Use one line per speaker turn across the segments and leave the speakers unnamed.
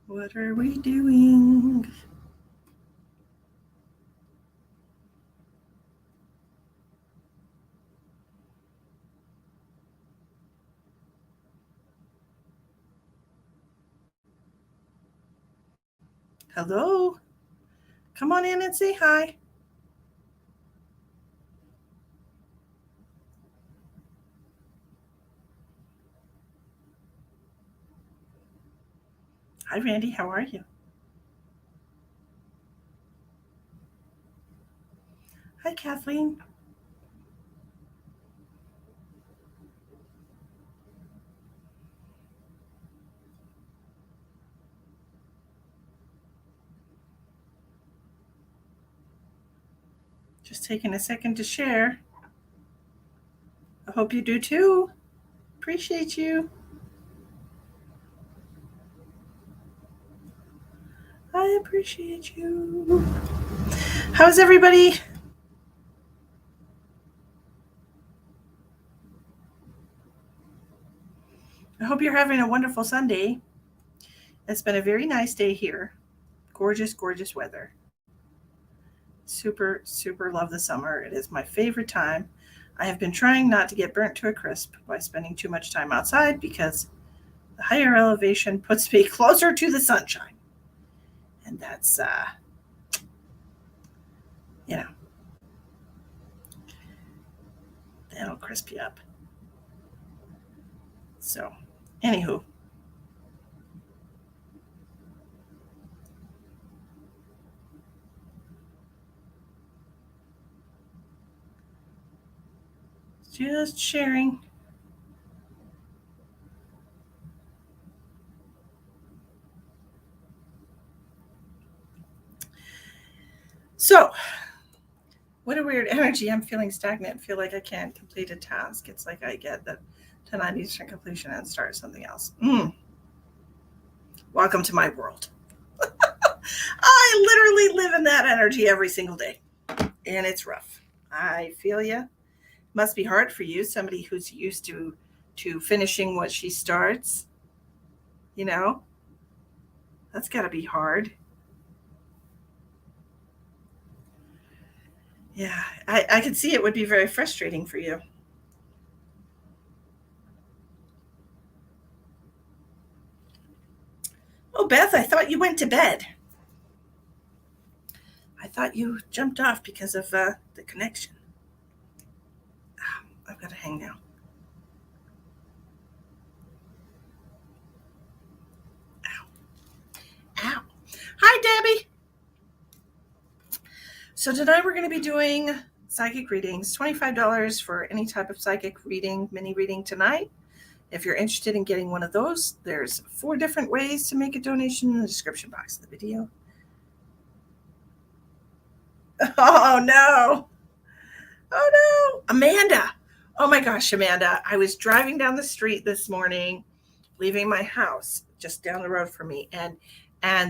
What are we doing? Hello? Come on in and say hi. Hi, Randy. How are you? Hi, Kathleen. Just taking a second to share. I hope you do too. Appreciate you. I appreciate you. How's everybody? I hope you're having a wonderful Sunday. It's been a very nice day here. Gorgeous, gorgeous weather. Super, super love the summer. It is my favorite time. I have been trying not to get burnt to a crisp by spending too much time outside because the higher elevation puts me closer to the sunshine. And that's, you know, that'll crisp you up. So, anywho, just sharing. So, what a weird energy. I'm feeling stagnant. Feel like I can't complete a task. It's like I get that to 90% completion and start something else. Welcome to my world. I literally live in that energy every single day, and it's rough. I feel you. Must be hard for you, somebody who's used to finishing what she starts. You know, that's got to be hard. Yeah, I could see it would be very frustrating for you. Oh, Beth, I thought you went to bed. I thought you jumped off because of the connection. Oh, I've got to hang now. Ow. Hi, Debbie. So tonight we're going to be doing psychic readings. $25 for any type of psychic reading, mini reading tonight. If you're interested in getting one of those, there's 4 different ways to make a donation in the description box of the video. Oh no. Oh no. Amanda. Oh my gosh, Amanda. I was driving down the street this morning, leaving my house just down the road from me, and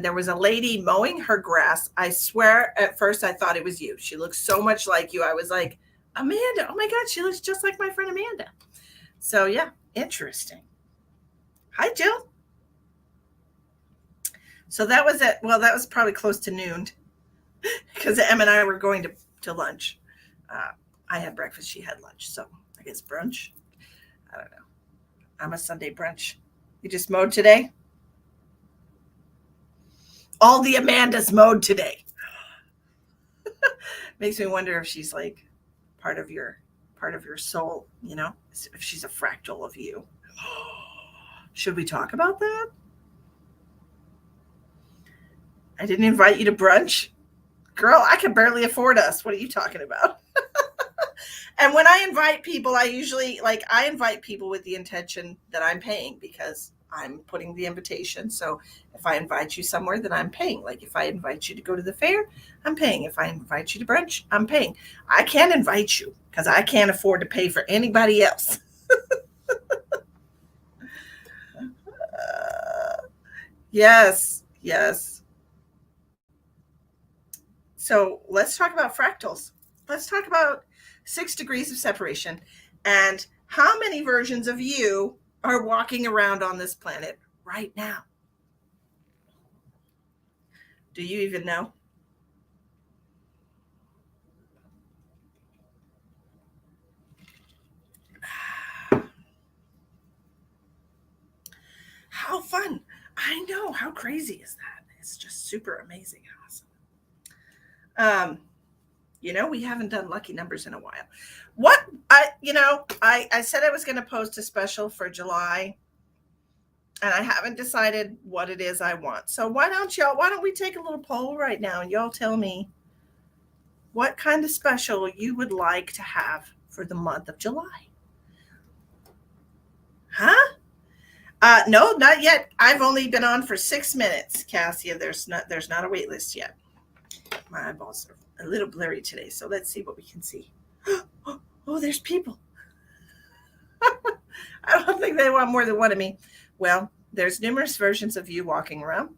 there was a lady mowing her grass. I swear at first I thought it was you. She looks so much like you. I was like, Amanda, oh my God, she looks just like my friend Amanda. So yeah, interesting. Hi, Jill. So that was it. Well, that was probably close to noon because Em and I were going to lunch. Uh, I had breakfast. She had lunch. So I guess brunch. I don't know. I'm a Sunday brunch. You just mowed today? All the Amandas mowed today. Makes me wonder if she's like part of your part of your soul, you know? If she's a fractal of you. Should we talk about that? I didn't invite you to brunch. Girl, I can barely afford us. What are you talking about? And when I invite people, I usually I invite people with the intention that I'm paying because I'm putting the invitation. So if I invite you somewhere, then I'm paying. Like if I invite you to go to the fair, I'm paying. If I invite you to brunch, I'm paying. I can't invite you because I can't afford to pay for anybody else. Yes, yes. So let's talk about fractals. Let's talk about 6 degrees of separation and how many versions of you are walking around on this planet right now. Do you even know? How fun. I know. How crazy is that? It's just super amazing and awesome. We haven't done lucky numbers in a while. What I said I was going to post a special for July, and I haven't decided what it is I want. So why don't we take a little poll right now and y'all tell me what kind of special you would like to have for the month of July? Huh? No, not yet. I've only been on for 6 minutes, Cassia. There's not a wait list yet. My eyeballs are a little blurry today, so let's see what we can see. Oh, there's people. I don't think they want more than one of me. Well, there's numerous versions of you walking around.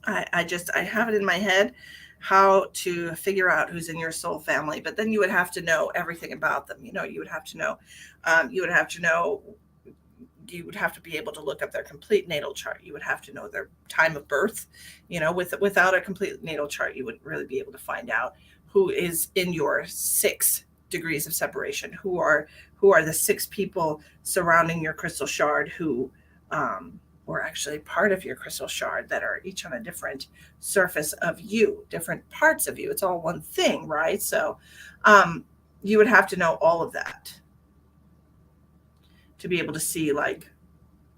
I have it in my head how to figure out who's in your soul family, but then you would have to know everything about them. You would have to know, you would have to know, you would have to be able to look up their complete natal chart. You would have to know their time of birth. Without a complete natal chart, you wouldn't really be able to find out who is in your 6 degrees of separation, who are the 6 people surrounding your crystal shard who or actually part of your crystal shard that are each on a different surface of you, different parts of you. It's all one thing, right? So you would have to know all of that to be able to see like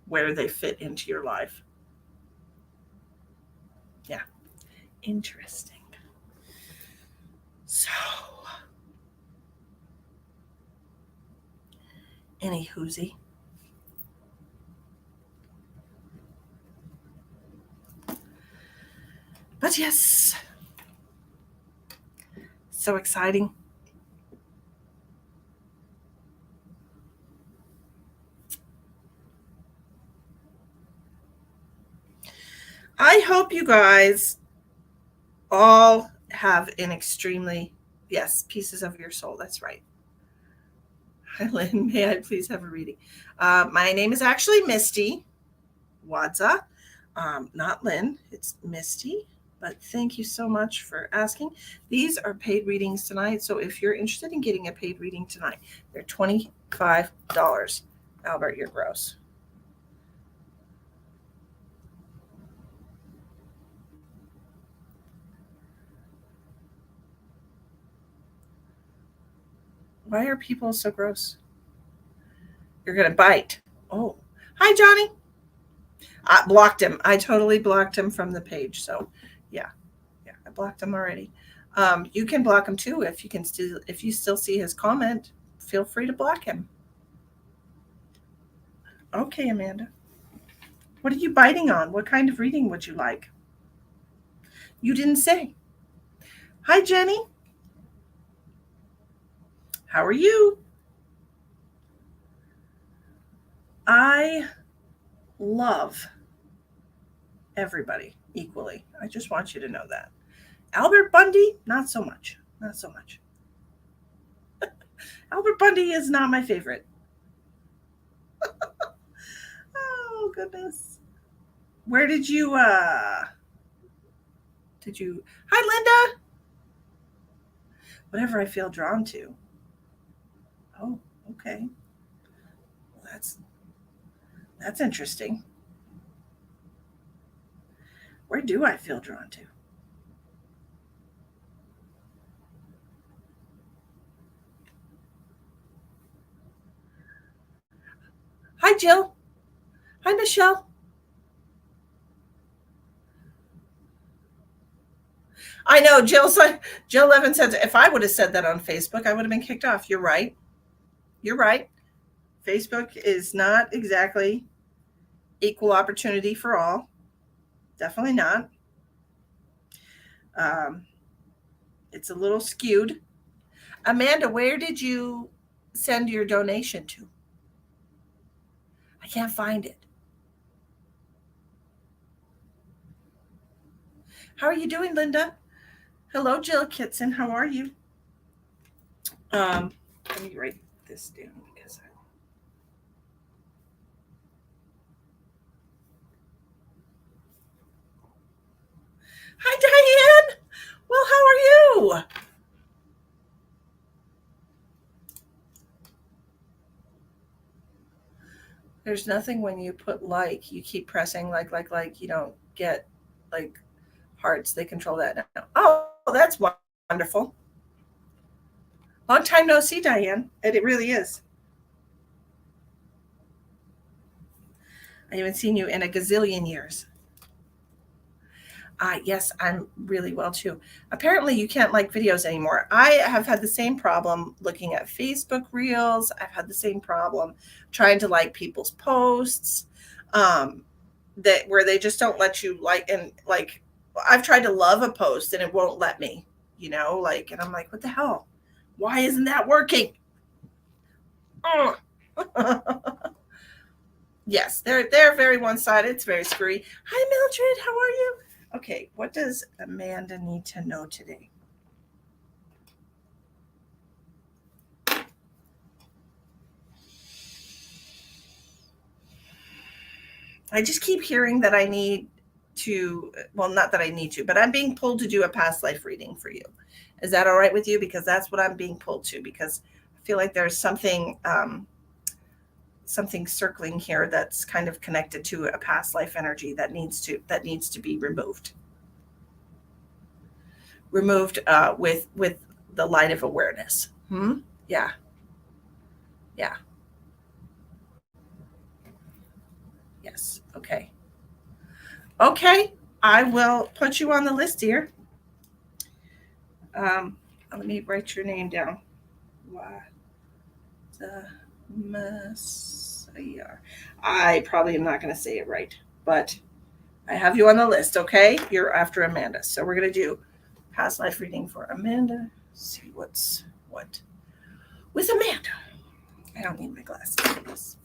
where they fit into your life. Yeah. Interesting. So any whoozy. But yes, so exciting. I hope you guys all have an extremely, yes, pieces of your soul. That's right. Hi, Lynn. May I please have a reading? My name is actually Misty Wadza, not Lynn. It's Misty. But thank you so much for asking. These are paid readings tonight. So if you're interested in getting a paid reading tonight, they're $25. Albert, you're gross. Why are people so gross? You're going to bite. Oh, hi, Johnny. I blocked him. I totally blocked him from the page. So, yeah, I blocked him already. You can block him too if you still see his comment. Feel free to block him. Okay, Amanda. What are you biting on? What kind of reading would you like? You didn't say. Hi, Jenny. How are you? I love everybody equally. I just want you to know that. Albert Bundy, not so much. Not so much. Albert Bundy is not my favorite. Oh, goodness. Where did you Hi, Linda? Whatever I feel drawn to. Oh, okay. Well, that's interesting. Where do I feel drawn to? Hi, Jill. Hi, Michelle. I know Jill Levin said if I would have said that on Facebook, I would have been kicked off. You're right. You're right. Facebook is not exactly equal opportunity for all. Definitely not. Um, it's a little skewed. Amanda, where did you send your donation to? I can't find it. How are you doing, Linda? Hello, Jill Kitson. How are you? Let me write this down because There's nothing when you put like, you keep pressing like, you don't get like hearts. They control that now. Oh, that's wonderful. Long time no see, Diane. And it really is. I haven't seen you in a gazillion years. Yes, I'm really well too. Apparently, you can't like videos anymore. I have had the same problem looking at Facebook Reels. I've had the same problem trying to like people's posts, um, that where they just don't let you like. And like, I've tried to love a post and it won't let me. Like, and I'm like, what the hell? Why isn't that working? Ugh. Yes, they're very one sided. It's very screwy. Hi, Mildred. How are you? Okay, what does Amanda need to know today? I just keep hearing that I need to, well, not that I need to, but I'm being pulled to do a past life reading for you. Is that all right with you? Because that's what I'm being pulled to, because I feel like there's something circling here that's kind of connected to a past life energy that needs to be removed with the light of awareness. Yeah, yeah, yes. Okay. Okay, I will put you on the list here. Let me write your name down. Why the Messiah? I probably am not going to say it right, but I have you on the list. Okay, you're after Amanda, so we're going to do past life reading for Amanda. See what's what with Amanda. I don't need my glasses for this.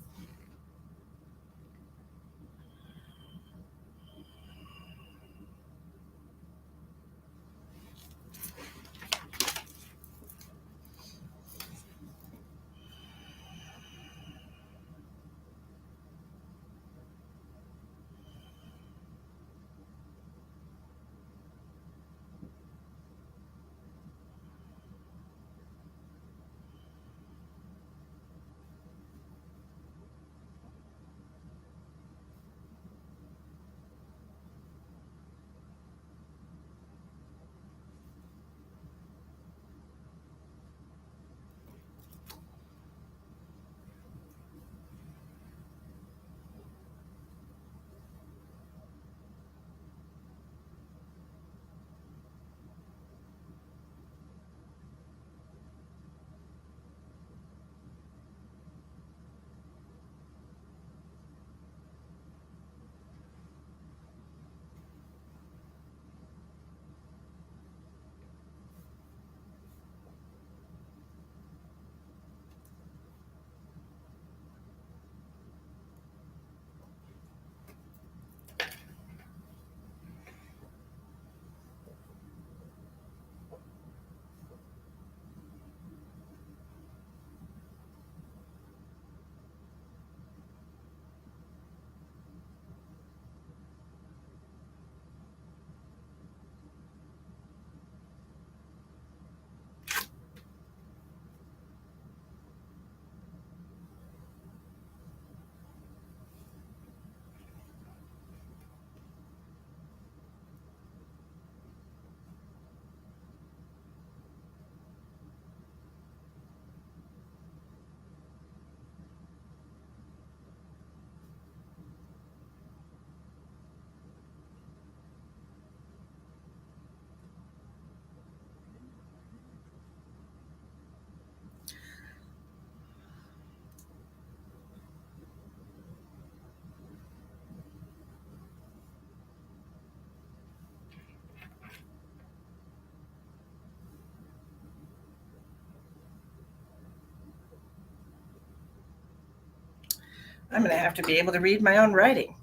I'm going to have to be able to read my own writing.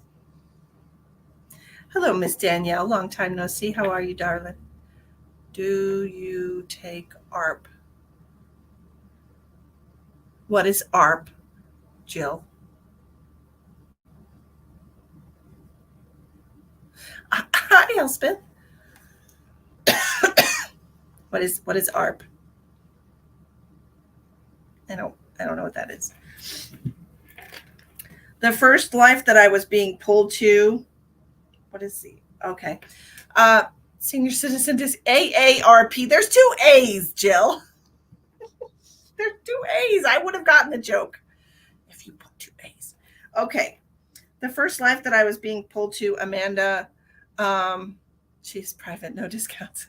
Hello, Miss Danielle. Long time no see. How are you, darling? Do you take ARP? What is ARP, Jill? Hi, Elspeth. What is ARP? I don't know what that is. The first life that I was being pulled to, what is the, okay. Uh, Senior citizen dis AARP. There's two A's, Jill. There's two A's. I would have gotten the joke if you put two A's. Okay. The first life that I was being pulled to, Amanda, um, she's private, no discounts.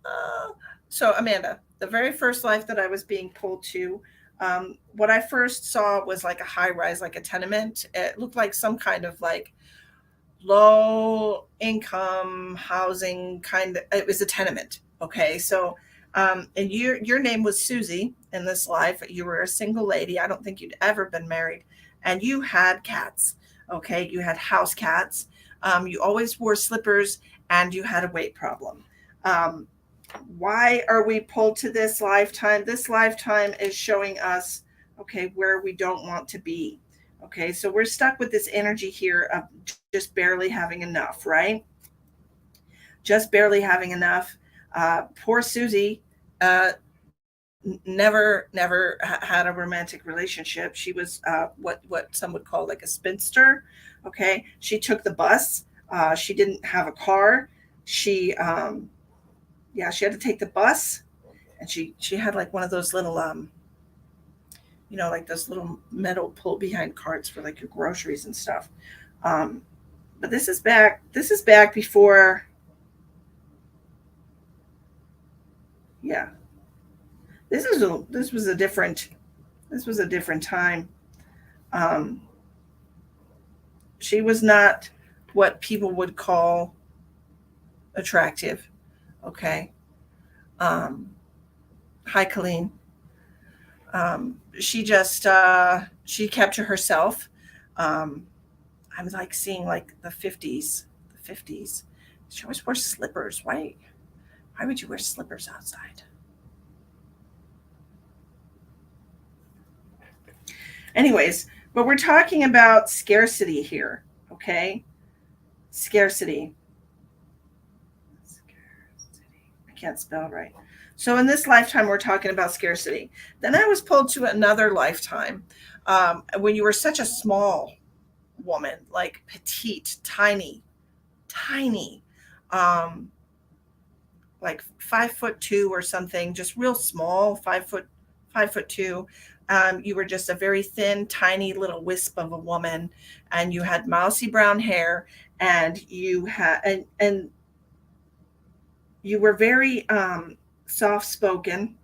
Uh, so, Amanda, the very first life that I was being pulled to, what I first saw was like a high rise, like a tenement. It looked like some kind of like low income housing kind of, it was a tenement. Okay. So, and your name was Susie in this life. You were a single lady. I don't think you'd ever been married, and you had cats. Okay. You had house cats. You always wore slippers, and you had a weight problem. Um, why are we pulled to this lifetime? This lifetime is showing us, okay, where we don't want to be. Okay, so we're stuck with this energy here of just barely having enough, right? Just barely having enough. Poor Susie, uh, never had a romantic relationship. She was what some would call like a spinster. Okay, she took the bus. She didn't have a car. She yeah, she had to take the bus, and she had like one of those little like those little metal pull behind carts for like your groceries and stuff. Um, but this is back before, yeah. This was a different time. Um, she was not what people would call attractive. Okay. Um, Hi, Colleen. She kept to herself. Um, I was like seeing like the 50s. She always wore slippers. Why would you wear slippers outside? Anyways, but we're talking about scarcity here, okay? Scarcity. Scarcity. I can't spell right. So in this lifetime, we're talking about scarcity. Then I was pulled to another lifetime, when you were such a small woman, like petite, tiny, tiny, um, like 5'2" or something, just real small, 5'2". You were just a very thin, tiny little wisp of a woman, and you had mousy brown hair, and and you were very soft spoken,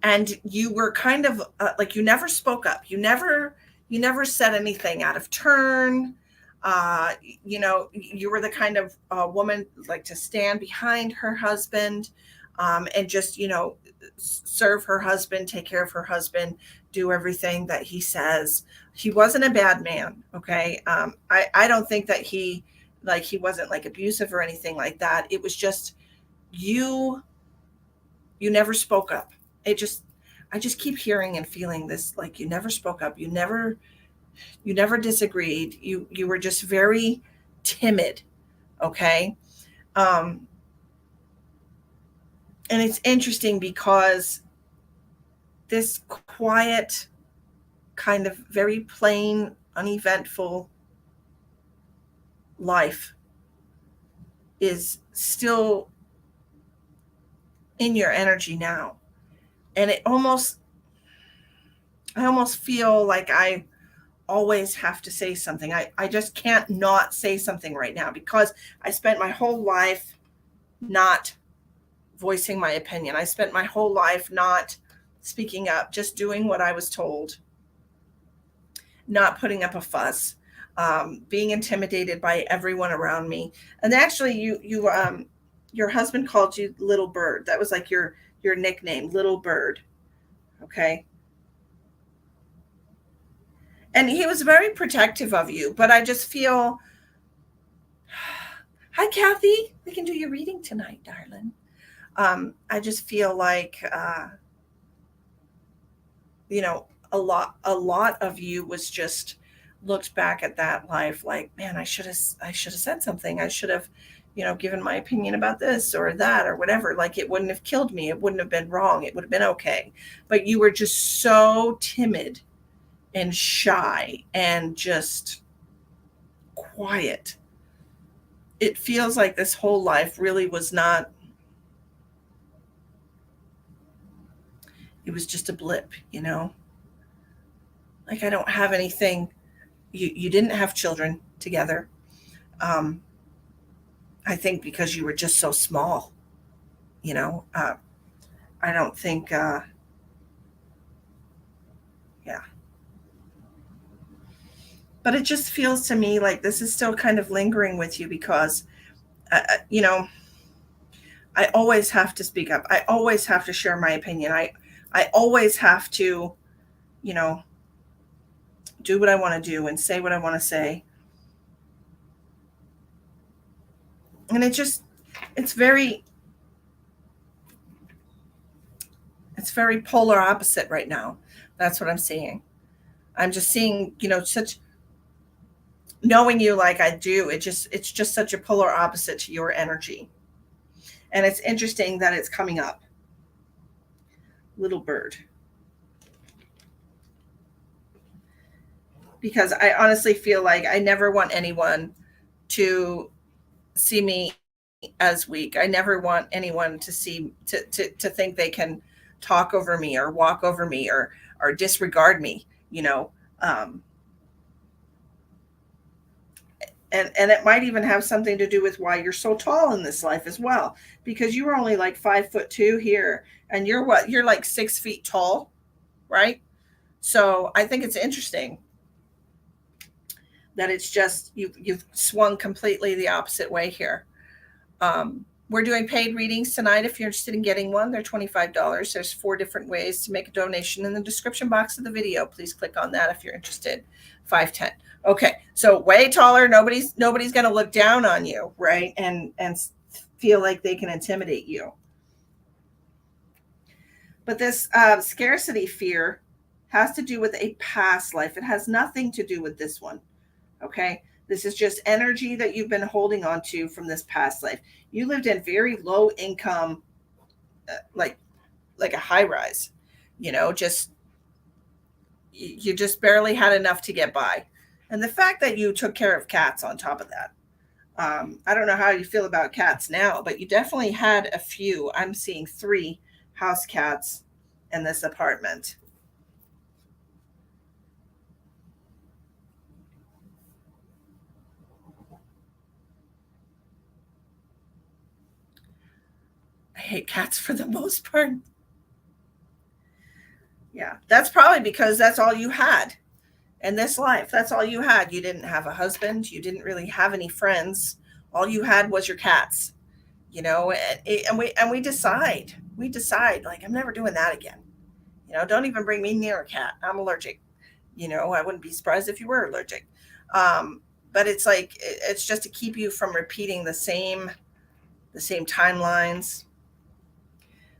and you were kind of like you never spoke up. You never said anything out of turn. You were the kind of woman like to stand behind her husband, and just serve her husband, take care of her husband, do everything that he says. He wasn't a bad man. Okay. I don't think that he wasn't like abusive or anything like that. It was just you you never spoke up. It just I just keep hearing and feeling this, like you never spoke up. You never disagreed. You were just very timid. Okay. Um and it's interesting because this quiet, kind of very plain, uneventful life is still in your energy now. And I almost feel like I always have to say something. I just can't not say something right now because I spent my whole life not voicing my opinion. I spent my whole life not speaking up, just doing what I was told, not putting up a fuss, being intimidated by everyone around me. And actually, your husband called you Little Bird. That was like your nickname, Little Bird. Okay. And he was very protective of you, but I just feel, hi, Kathy. We can do your reading tonight, darling. I just feel like, a lot of you was just looked back at that life like, man, I should have said something. I should have, given my opinion about this or that or whatever. Like, it wouldn't have killed me. It wouldn't have been wrong. It would have been okay. But you were just so timid and shy and just quiet. It feels like this whole life really was not, it was just a blip, Like, I don't have anything. You didn't have children together. I think because you were just so small, I don't think, yeah. But it just feels to me like this is still kind of lingering with you because, you know, I always have to speak up. I always have to share my opinion. I always have to, you know, do what I want to do and say what I want to say. And it's very, it's very polar opposite right now. That's what I'm seeing. I'm just seeing, such, knowing you like I do, it's just such a polar opposite to your energy. And it's interesting that it's coming up. Little bird. Because I honestly feel like I never want anyone to see me as weak. I never want anyone to to think they can talk over me or walk over me or disregard me. Um, and it might even have something to do with why you're so tall in this life as well, because you were only like 5'2" here, and you're like 6 feet tall, right? So I think it's interesting that it's just you've swung completely the opposite way here. We're doing paid readings tonight. If you're interested in getting one, they're $25. There's 4 different ways to make a donation in the description box of the video. Please click on that if you're interested. 510. Okay, so way taller. Nobody's going to look down on you, right? And feel like they can intimidate you. But this scarcity fear has to do with a past life. It has nothing to do with this one. Okay, this is just energy that you've been holding on to from this past life. You lived in very low income, like a high rise, just you just barely had enough to get by. And the fact that you took care of cats on top of that. I don't know how you feel about cats now, but you definitely had a few. I'm seeing 3 house cats in this apartment. I hate cats for the most part. Yeah, that's probably because that's all you had in this life. That's all you had. You didn't have a husband. You didn't really have any friends. All you had was your cats, and we decide like, I'm never doing that again. Don't even bring me near a cat. I'm allergic. I wouldn't be surprised if you were allergic. But it's like, it's just to keep you from repeating the same timelines.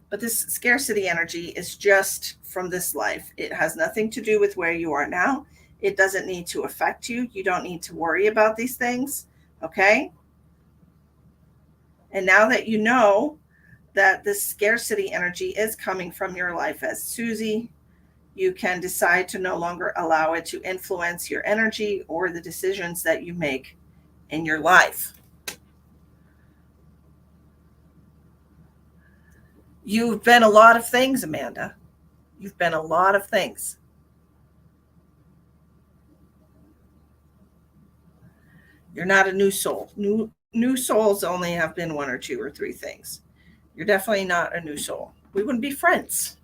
But this scarcity energy is just from this life. It has nothing to do with where you are now. It doesn't need to affect you. You don't need to worry about these things. Okay. And now that you know that this scarcity energy is coming from your life as Susie, you can decide to no longer allow it to influence your energy or the decisions that you make in your life. You've been a lot of things, Amanda. You've been a lot of things. You're not a new soul. New souls only have been 1 or 2 or 3 things. You're definitely not a new soul. We wouldn't be friends.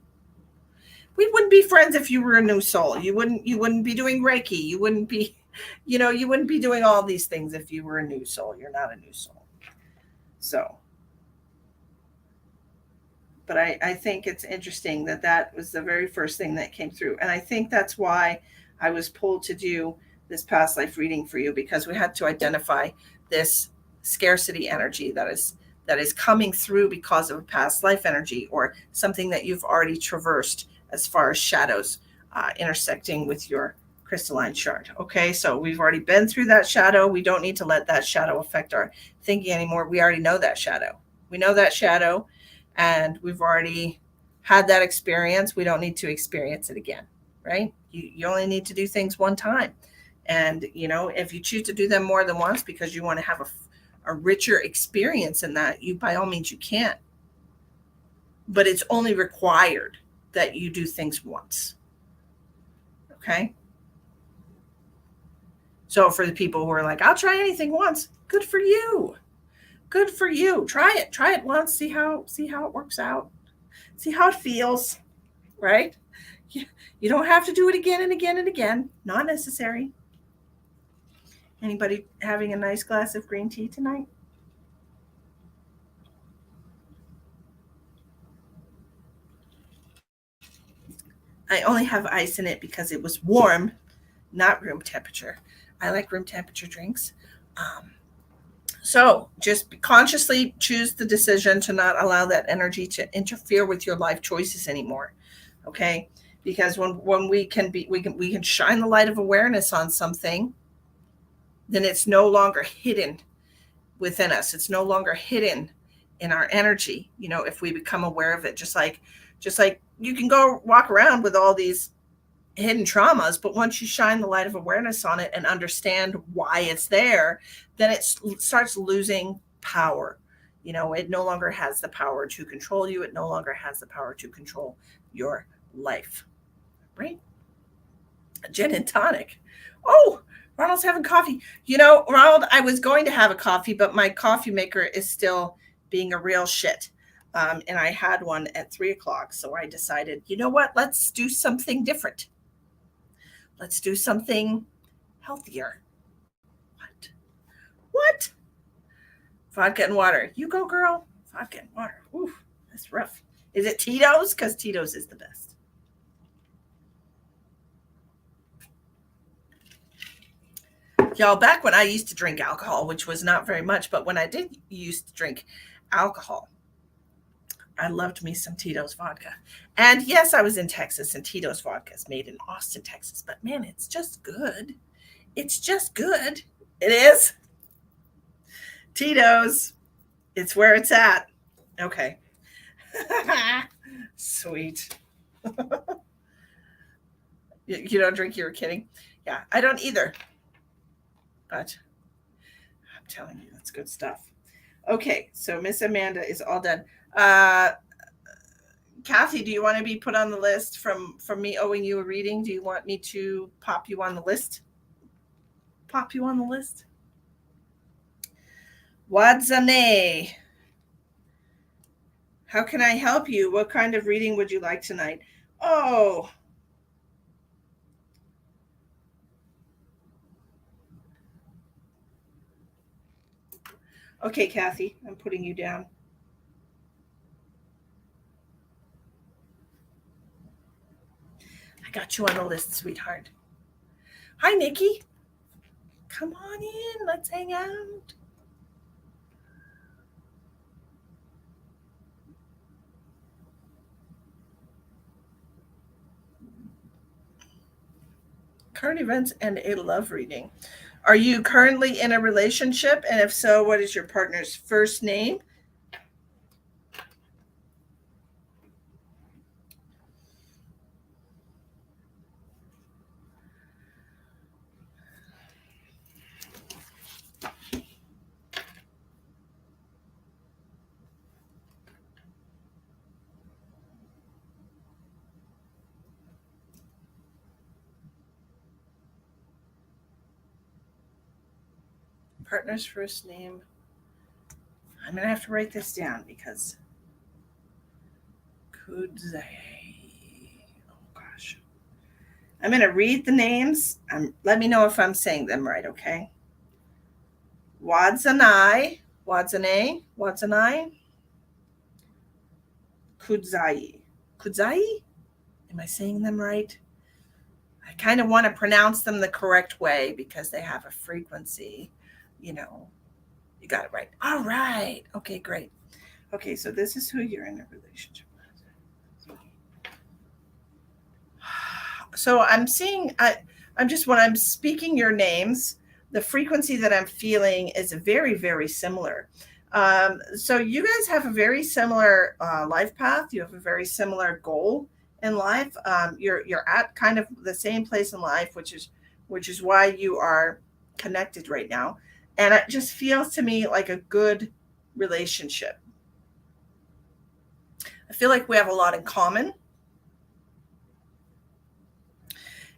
We wouldn't be friends if you were a new soul. You wouldn't be doing Reiki. You wouldn't be, you wouldn't be doing all these things if you were a new soul. You're not a new soul. So, but I think it's interesting that was the very first thing that came through. And I think that's why I was pulled to do this past life reading for you, because we had to identify this scarcity energy that is coming through because of a past life energy or something that you've already traversed as far as shadows intersecting with your crystalline shard. Okay, so we've already been through that shadow. We don't need to let that shadow affect our thinking anymore. We already know that shadow. We know that shadow, and we've already had that experience. We don't need to experience it again, right? You only need to do things one time. And, if you choose to do them more than once because you want to have a richer experience in that, you by all means you can. But it's only required that you do things once. Okay? So for the people who are like, I'll try anything once, good for you. Good for you. Try it. Try it once. See how it works out. See how it feels, right? You don't have to do it again and again and again. Not necessary. Anybody having a nice glass of green tea tonight? I only have ice in it because it was warm, not room temperature. I like room temperature drinks. So just consciously choose the decision to not allow that energy to interfere with your life choices anymore. Okay? Because when we can shine the light of awareness on something, then it's no longer hidden within us. It's no longer hidden in our energy, if we become aware of it. Just like you can go walk around with all these hidden traumas, but once you shine the light of awareness on it and understand why it's there, then it starts losing power. It no longer has the power to control you. It no longer has the power to control your life. Right? Gin and tonic. Oh, Ronald's having coffee. Ronald, I was going to have a coffee, but my coffee maker is still being a real shit. And I had one at 3:00. So I decided, you know what? Let's do something different. Let's do something healthier. What? Vodka and water. You go, girl. Vodka and water. Ooh, that's rough. Is it Tito's? Because Tito's is the best. Y'all, back when I used to drink alcohol, which was not very much, but when I did used to drink alcohol, I loved me some Tito's vodka. And yes, I was in Texas, and Tito's vodka is made in Austin, Texas. But man, it's just good. It's just good. It is. Tito's. It's where it's at. Okay. Sweet. You don't drink, you were kidding. Yeah, I don't either. But I'm telling you, that's good stuff. Okay, so Miss Amanda is all done. Kathy, do you want to be put on the list from me owing you a reading? Do you want me to pop you on the list? Pop you on the list? Wadzane. How can I help you? What kind of reading would you like tonight? Oh. Okay, Kathy, I'm putting you down. I got you on the list, sweetheart. Hi, Nikki. Come on in. Let's hang out. Current events and a love reading. Are you currently in a relationship? And if so, what is your partner's first name? Partner's first name. I'm going to have to write this down because Kudzai. Oh, gosh. I'm going to read the names. Let me know if I'm saying them right, okay? Wadzanai. Kudzai. Kudzai? Am I saying them right? I kind of want to pronounce them the correct way because they have a frequency, you got it right. All right. Okay, great. Okay, so this is who you're in a relationship with. So I'm seeing I'm just, when I'm speaking your names, the frequency that I'm feeling is very, very similar. So you guys have a very similar life path. You have a very similar goal in life. You're at kind of the same place in life, which is why you are connected right now. And it just feels to me like a good relationship. I feel like we have a lot in common.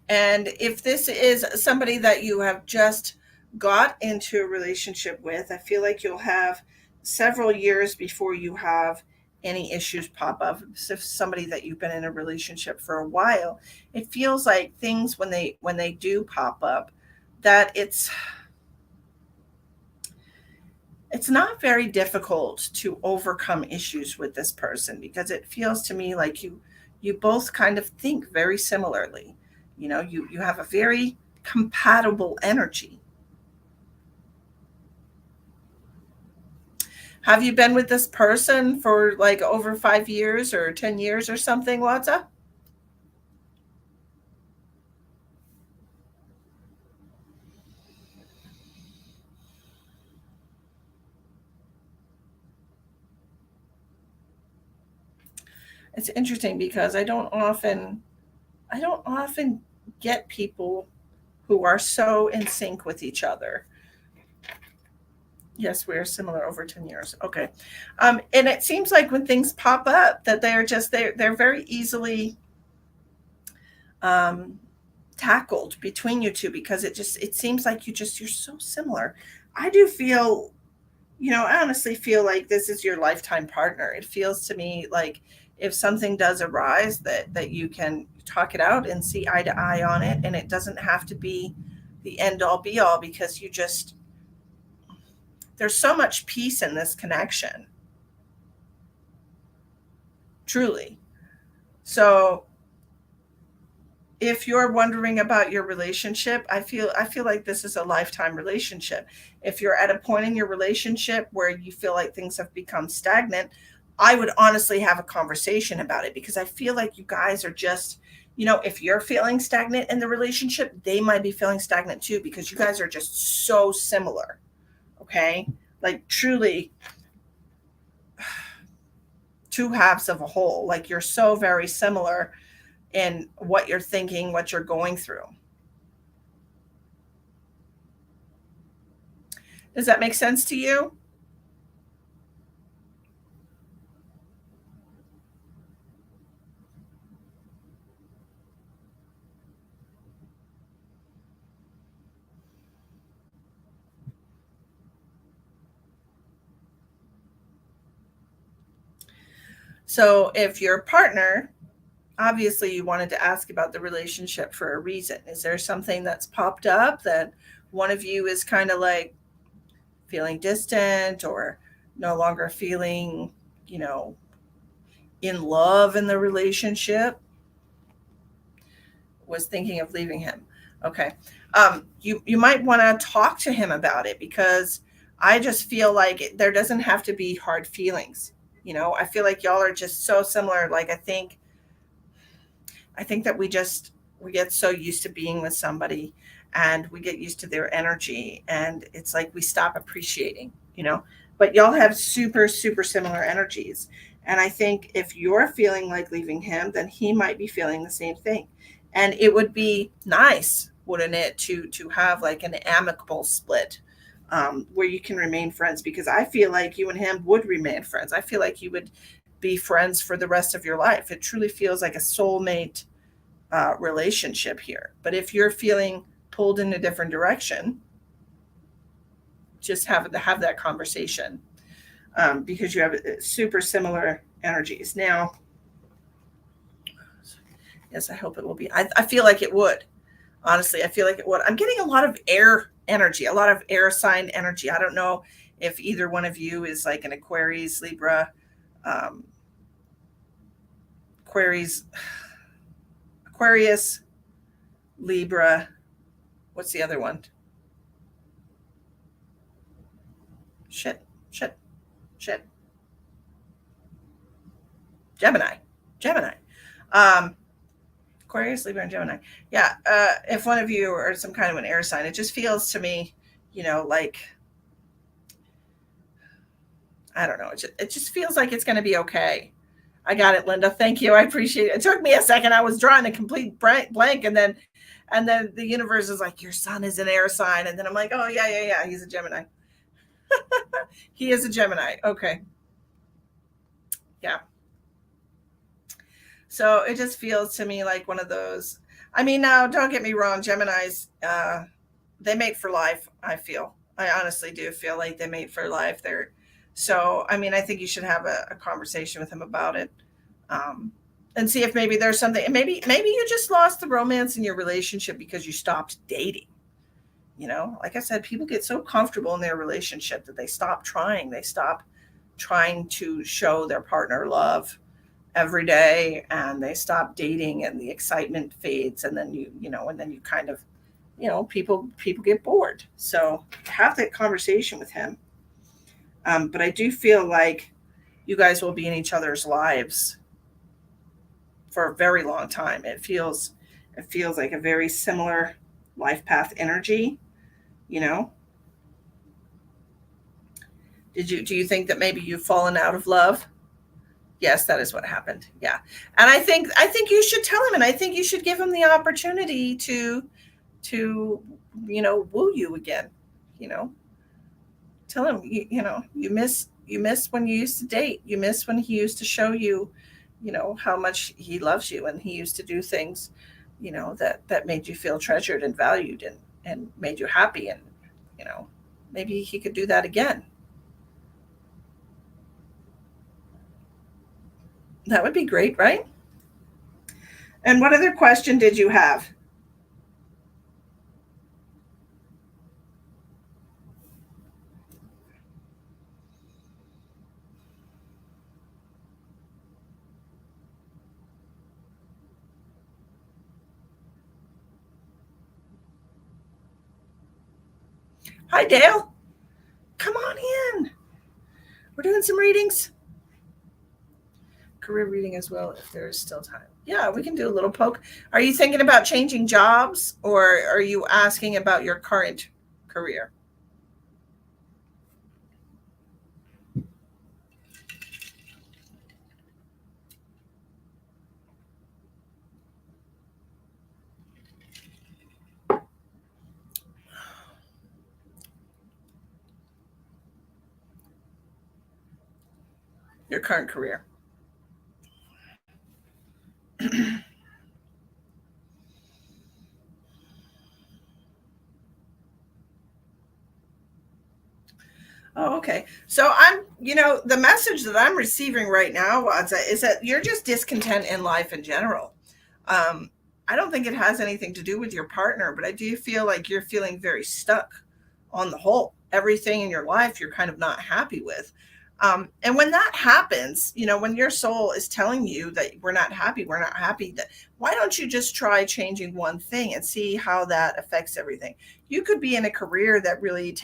And if this is somebody that you have just got into a relationship with, I feel like you'll have several years before you have any issues pop up. So if somebody that you've been in a relationship for a while, it feels like things, when they do pop up, that it's not very difficult to overcome issues with this person, because it feels to me like you both kind of think very similarly. You have a very compatible energy. Have you been with this person for like over 5 years or 10 years or something, Watsa? It's interesting because I don't often get people who are so in sync with each other. Yes, we are similar over 10 years. Okay. And it seems like when things pop up that they're very easily um, tackled between you two, because it seems like you're so similar. I do feel, I honestly feel like this is your lifetime partner. It feels to me like if something does arise, that you can talk it out and see eye to eye on it, and it doesn't have to be the end all be all, because there's so much peace in this connection, truly. So if you're wondering about your relationship, I feel like this is a lifetime relationship. If you're at a point in your relationship where you feel like things have become stagnant, I would honestly have a conversation about it, because I feel like you guys are just, if you're feeling stagnant in the relationship, they might be feeling stagnant too, because you guys are just so similar. Okay? Like truly two halves of a whole. Like you're so very similar in what you're thinking, what you're going through. Does that make sense to you? So if your partner, obviously you wanted to ask about the relationship for a reason. Is there something that's popped up that one of you is kind of like feeling distant, or no longer feeling, you know, in love in the relationship, was thinking of leaving him? Okay. You might want to talk to him about it, because I just feel like there doesn't have to be hard feelings. I feel like y'all are just so similar. Like I think that we get so used to being with somebody, and we get used to their energy, and it's like we stop appreciating. But y'all have super super similar energies, and I think if you're feeling like leaving him, then he might be feeling the same thing. And it would be nice, wouldn't it, to have like an amicable split, where you can remain friends, because I feel like you and him would remain friends. I feel like you would be friends for the rest of your life. It truly feels like a soulmate relationship here. But if you're feeling pulled in a different direction, just have that conversation, because you have super similar energies. Now, yes, I hope it will be. I feel like it would. Honestly, I feel like it would. I'm getting a lot of air energy, a lot of air sign energy. I don't know if either one of you is like an Aquarius, Libra, um, Aquarius, Aquarius, Libra. What's the other one? Shit, shit, shit. Gemini, Gemini. Um, Aquarius, Libra, and Gemini. Yeah. If one of you are some kind of an air sign, it just feels to me, like, I don't know. It just feels like it's going to be okay. I got it, Linda. Thank you. I appreciate it. It took me a second. I was drawing a complete blank, and then the universe is like, your son is an air sign, and then I'm like, oh yeah, yeah, yeah. He's a Gemini. He is a Gemini. Okay. Yeah. So it just feels to me like one of those. I mean, now don't get me wrong, Geminis, they mate for life. I honestly do feel like they mate for life. So I mean, I think you should have a conversation with him about it, um, and see if maybe there's something. Maybe you just lost the romance in your relationship because you stopped dating. Like I said, people get so comfortable in their relationship that they stop trying. They stop trying to show their partner love every day, and they stop dating, and the excitement fades, and then you kind of, people get bored. So have that conversation with him. But I do feel like you guys will be in each other's lives for a very long time. It feels like a very similar life path energy, you know. Do you think that maybe you've fallen out of love? Yes, that is what happened. Yeah. And I think you should tell him, and I think you should give him the opportunity to woo you again. You know, tell him you miss when you used to date. You miss when he used to show you, how much he loves you, and he used to do things, that made you feel treasured and valued, and made you happy, and you know, maybe he could do that again. That would be great, right? And what other question did you have? Hi, Dale. Come on in. We're doing some readings. Career reading as well, if there is still time. Yeah, we can do a little poke. Are you thinking about changing jobs, or are you asking about your current career? Your current career. Oh, okay. So the message that I'm receiving right now, Wadza, is that you're just discontent in life in general. Um, I don't think it has anything to do with your partner, but I do feel like you're feeling very stuck on the whole. Everything in your life you're kind of not happy with. And when that happens, when your soul is telling you that we're not happy, that why don't you just try changing one thing and see how that affects everything? You could be in a career that really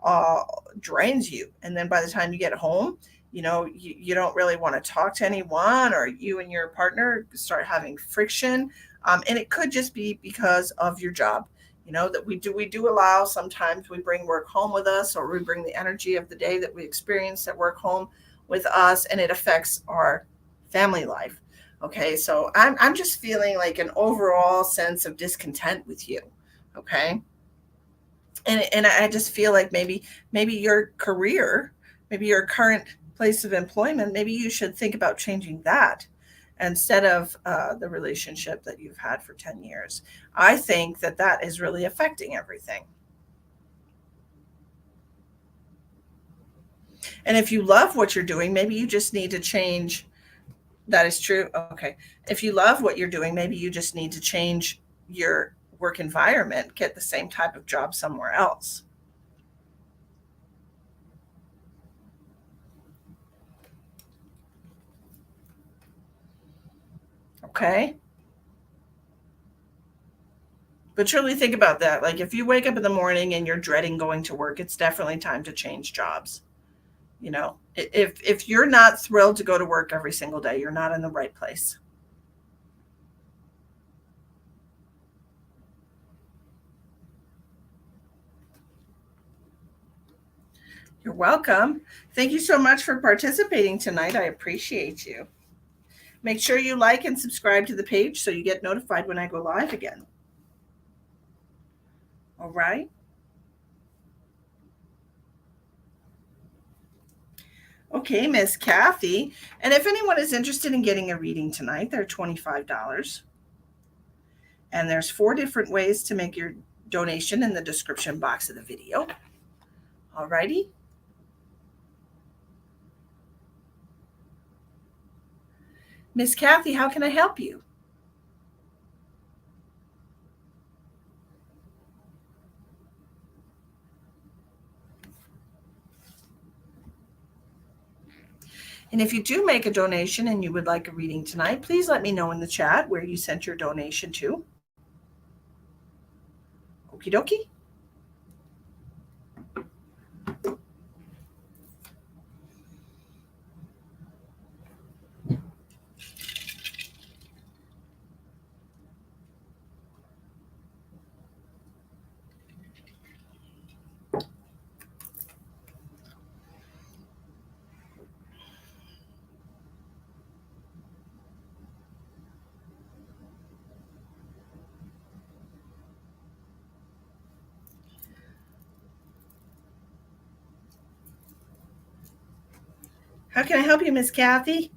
uh, drains you. And then by the time you get home, you don't really want to talk to anyone, or you and your partner start having friction. And it could just be because of your job. That we do allow, sometimes we bring work home with us, or we bring the energy of the day that we experience at work home with us, and it affects our family life. Okay, so I'm just feeling like an overall sense of discontent with you. Okay, and I just feel like maybe your career, maybe your current place of employment, maybe you should think about changing that instead of the relationship that you've had for 10 years. I think that that is really affecting everything. And if you love what you're doing, maybe you just need to change. That is true. Okay. If you love what you're doing, maybe you just need to change your work environment, get the same type of job somewhere else. Okay. But truly think about that. Like, if you wake up in the morning and you're dreading going to work, it's definitely time to change jobs. If you're not thrilled to go to work every single day, you're not in the right place. You're welcome. Thank you so much for participating tonight. I appreciate you. Make sure you like and subscribe to the page so you get notified when I go live again. All right. Okay, Miss Kathy. And if anyone is interested in getting a reading tonight, they're $25. And there's 4 different ways to make your donation in the description box of the video. All righty. Miss Kathy, how can I help you? And if you do make a donation and you would like a reading tonight, please let me know in the chat where you sent your donation to. Okie dokie. How can I help you, Miss Kathy?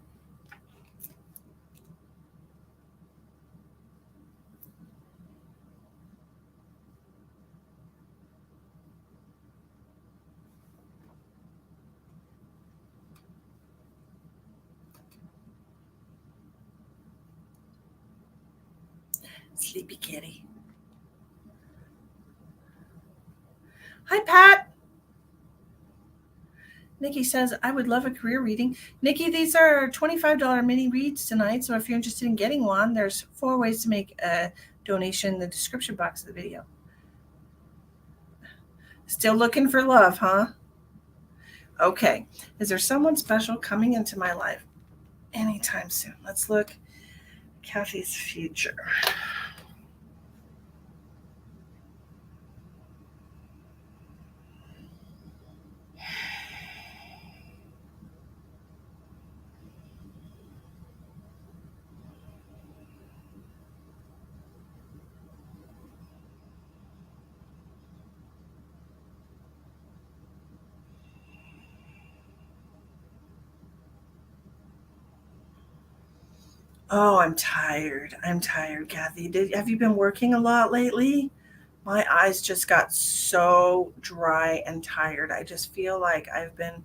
Sleepy kitty. Hi, Pat. Nikki says, I would love a career reading. Nikki, these are $25 mini reads tonight. So if you're interested in getting one, there's 4 ways to make a donation in the description box of the video. Still looking for love, huh? Okay. Is there someone special coming into my life anytime soon? Let's look. Kathy's future. Oh, I'm tired. I'm tired, Kathy. Have you been working a lot lately? My eyes just got so dry and tired. I just feel like I've been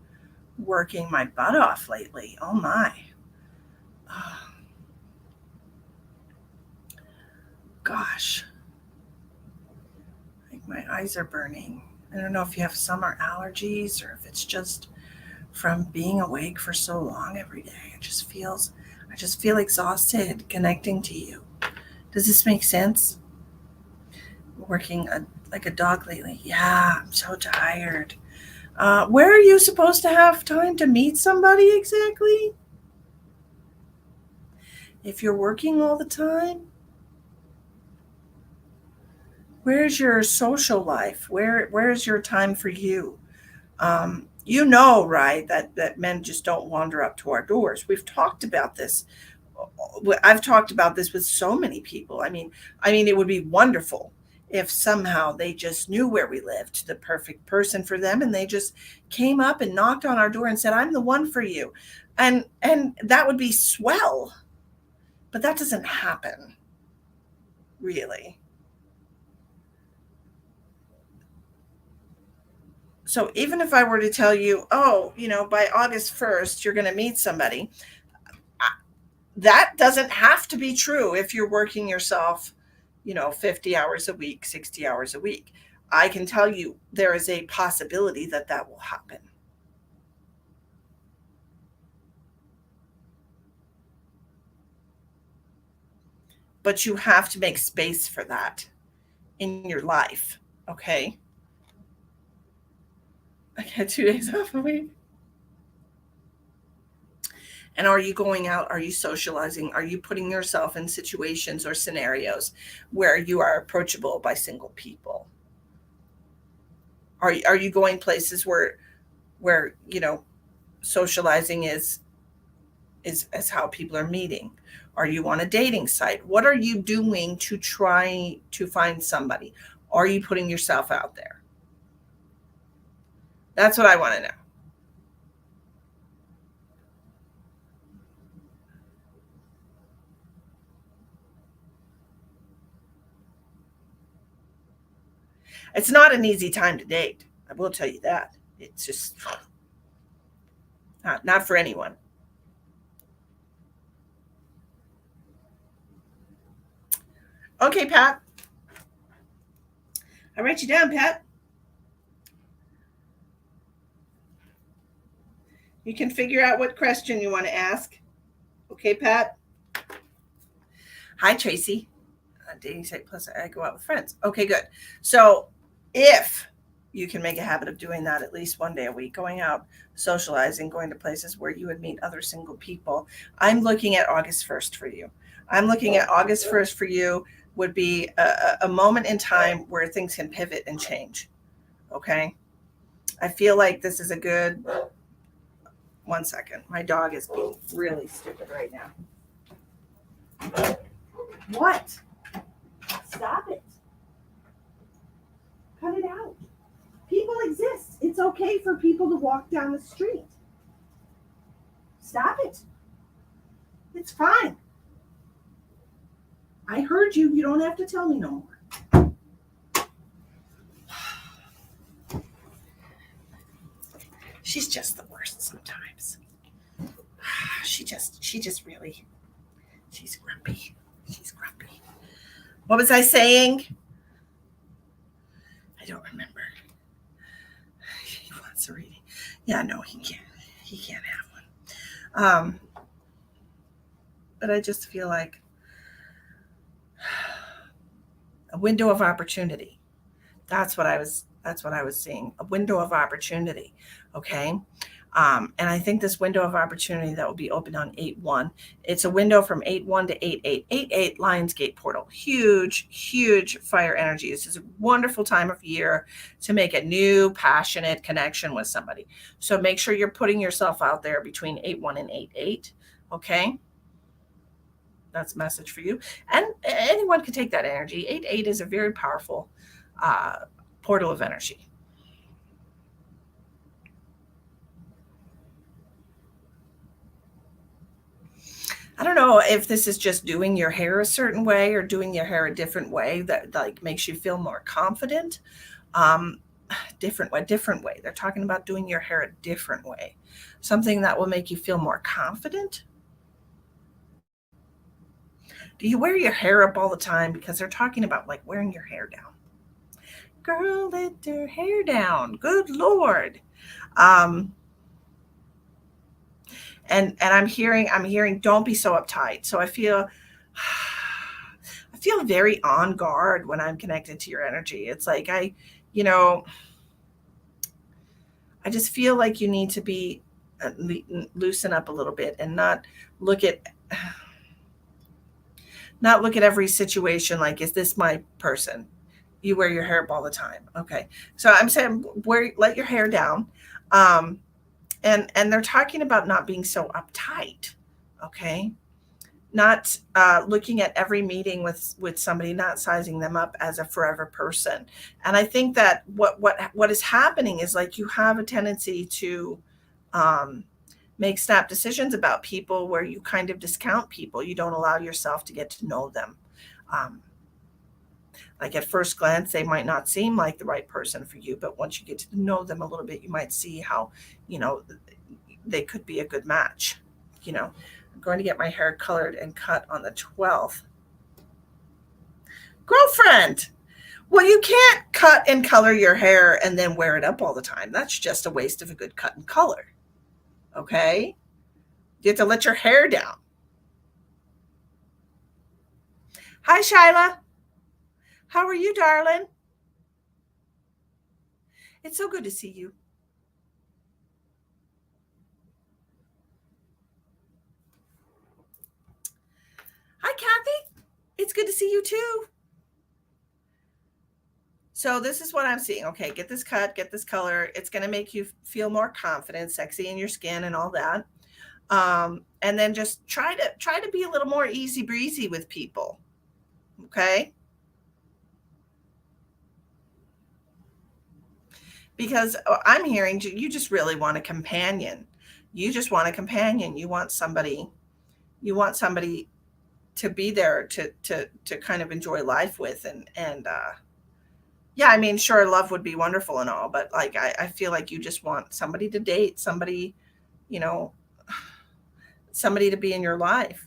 working my butt off lately. Oh my. Oh, gosh. Like my eyes are burning. I don't know if you have summer allergies or if it's just from being awake for so long every day. I just feel exhausted connecting to you. Does this make sense? Working like a dog lately. Yeah, I'm so tired. Where are you supposed to have time to meet somebody exactly? If you're working all the time? Where's your social life? Where's your time for you? You know, right, that men just don't wander up to our doors. We've talked about this. I've talked about this with so many people. I mean, it would be wonderful if somehow they just knew where we lived, the perfect person for them, and they just came up and knocked on our door and said, "I'm the one for you," and that would be swell. But that doesn't happen, really. So even if I were to tell you, oh, by August 1st, you're going to meet somebody, that doesn't have to be true if you're working yourself, 50 hours a week, 60 hours a week. I can tell you there is a possibility that that will happen. But you have to make space for that in your life. Okay. I get 2 days off a week. And are you going out? Are you socializing? Are you putting yourself in situations or scenarios where you are approachable by single people? Are you going places where where, socializing is how people are meeting. Are you on a dating site? What are you doing to try to find somebody? Are you putting yourself out there? That's what I want to know. It's not an easy time to date. I will tell you that. It's just not for anyone. Okay, Pat. I write you down, Pat. You can figure out what question you want to ask. Okay, Pat. Hi, Tracy. Dating site plus I go out with friends. Okay, good. So if you can make a habit of doing that at least one day a week, going out, socializing, going to places where you would meet other single people, I'm looking at August 1st for you. I'm looking at August 1st for you would be a moment in time where things can pivot and change. Okay. I feel like this is a good 1 second. My dog is being really stupid right now. What? Stop it. Cut it out. People exist. It's okay for people to walk down the street. Stop it. It's fine. I heard you. You don't have to tell me no more. She's just the worst sometimes. She just really, she's grumpy. She's grumpy. What was I saying? I don't remember. He wants a reading. Yeah, no, he can't. He can't have one. But I just feel like a window of opportunity. That's what I was seeing. A window of opportunity. Okay. And I think this window of opportunity that will be open on 8/1. It's a window from 8/1 to 8/8. 8/8 Lionsgate portal. Huge, huge fire energy. This is a wonderful time of year to make a new, passionate connection with somebody. So make sure you're putting yourself out there between 8/1 and 8/8. Okay. That's a message for you. And anyone can take that energy. 8/8 is a very powerful portal of energy. I don't know if this is just doing your hair a certain way or doing your hair a different way that like makes you feel more confident. Um, different way. They're talking about doing your hair a different way, something that will make you feel more confident. Do you wear your hair up all the time? Because they're talking about like wearing your hair down. Girl, let your hair down. Good Lord. Um, and I'm hearing don't be so uptight. So I feel very on guard when I'm connected to your energy. It's like you know, I just feel like you need to be loosen up a little bit and look at not look at every situation like is this my person? You wear your hair up all the time. Okay. So I'm saying let your hair down. Um and they're talking about not being so uptight. Okay. Not looking at every meeting with somebody, not sizing them up as a forever person. And I think that what is happening is like you have a tendency to um, make snap decisions about people where you kind of discount people. You don't allow yourself to get to know them. Um, like at first glance, they might not seem like the right person for you, but once you get to know them a little bit, you might see how you know they could be a good match. I'm going to get my hair colored and cut on the 12th. Girlfriend, well, you can't cut and color your hair and then wear it up all the time. That's just a waste of a good cut and color. Okay? You have to let your hair down. Hi, Shyla. How are you, darling? It's so good to see you. Hi, Kathy. It's good to see you too. So this is what I'm seeing. Okay, get this cut, get this color. It's going to make you feel more confident, sexy in your skin and all that. And then just try to be a little more easy breezy with people. Okay? Because I'm hearing you just really want a companion. You just want a companion. You want somebody to be there to kind of enjoy life with and yeah, I mean, sure, love would be wonderful and all, but like I feel like you just want somebody to date, somebody, you know, somebody to be in your life.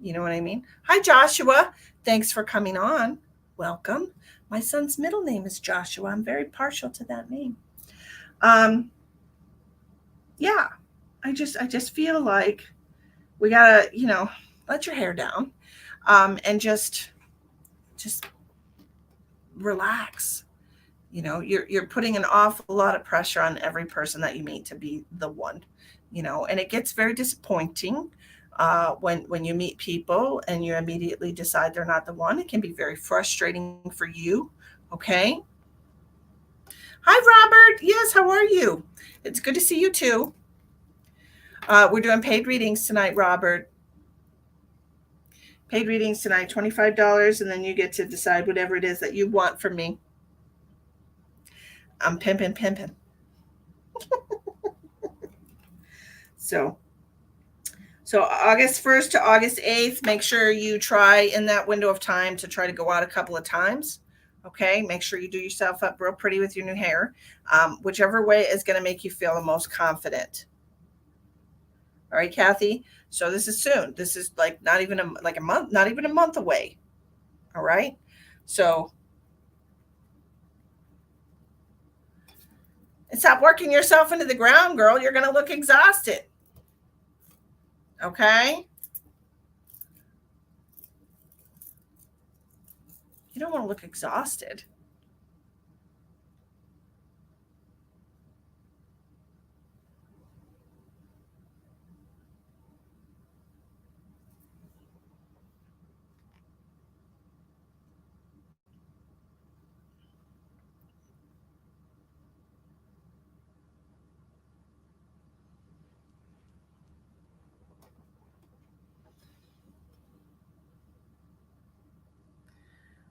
You know what I mean? Hi, Joshua. Thanks for coming on. Welcome. My son's middle name is Joshua. I'm very partial to that name. Um, yeah, I just feel like we gotta, let your hair down, and just relax. You're putting an awful lot of pressure on every person that you meet to be the one, and it gets very disappointing when you meet people and you immediately decide they're not the one. It can be very frustrating for you. Okay. Hi, Robert. Yes, how are you? It's good to see you too. We're doing paid readings tonight, Robert. Paid readings tonight, $25, and then you get to decide whatever it is that you want from me. I'm pimping. So August 1st to August 8th, make sure you try in that window of time to try to go out a couple of times. Okay, make sure you do yourself up real pretty with your new hair. Whichever way is going to make you feel the most confident. All right, Kathy. So this is soon. This is like not even a month, not even a month away. All right. So and stop working yourself into the ground, girl. You're going to look exhausted. Okay. You don't want to look exhausted.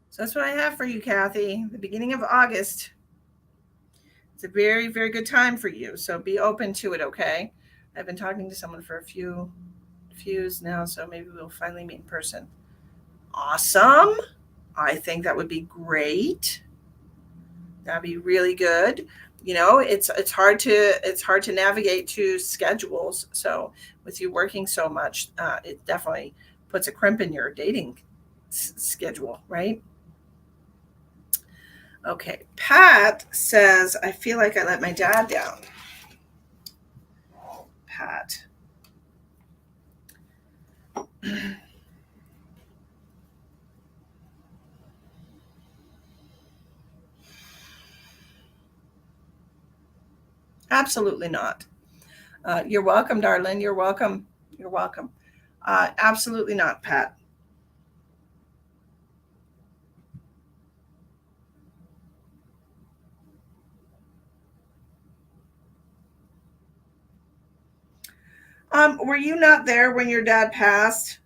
So that's what I have for you, Kathy. The beginning of August. It's a very, very good time for you. So be open to it, okay? I've been talking to someone for a fews now, so maybe we'll finally meet in person. Awesome. I think that would be great. That'd be really good. It's hard to navigate two schedules. So with you working so much, it definitely puts a crimp in your dating schedule, right? Okay. Pat says, I feel like I let my dad down. Pat. Absolutely not. You're welcome, darling. You're welcome. You're welcome. Absolutely not, Pat. Were you not there when your dad passed?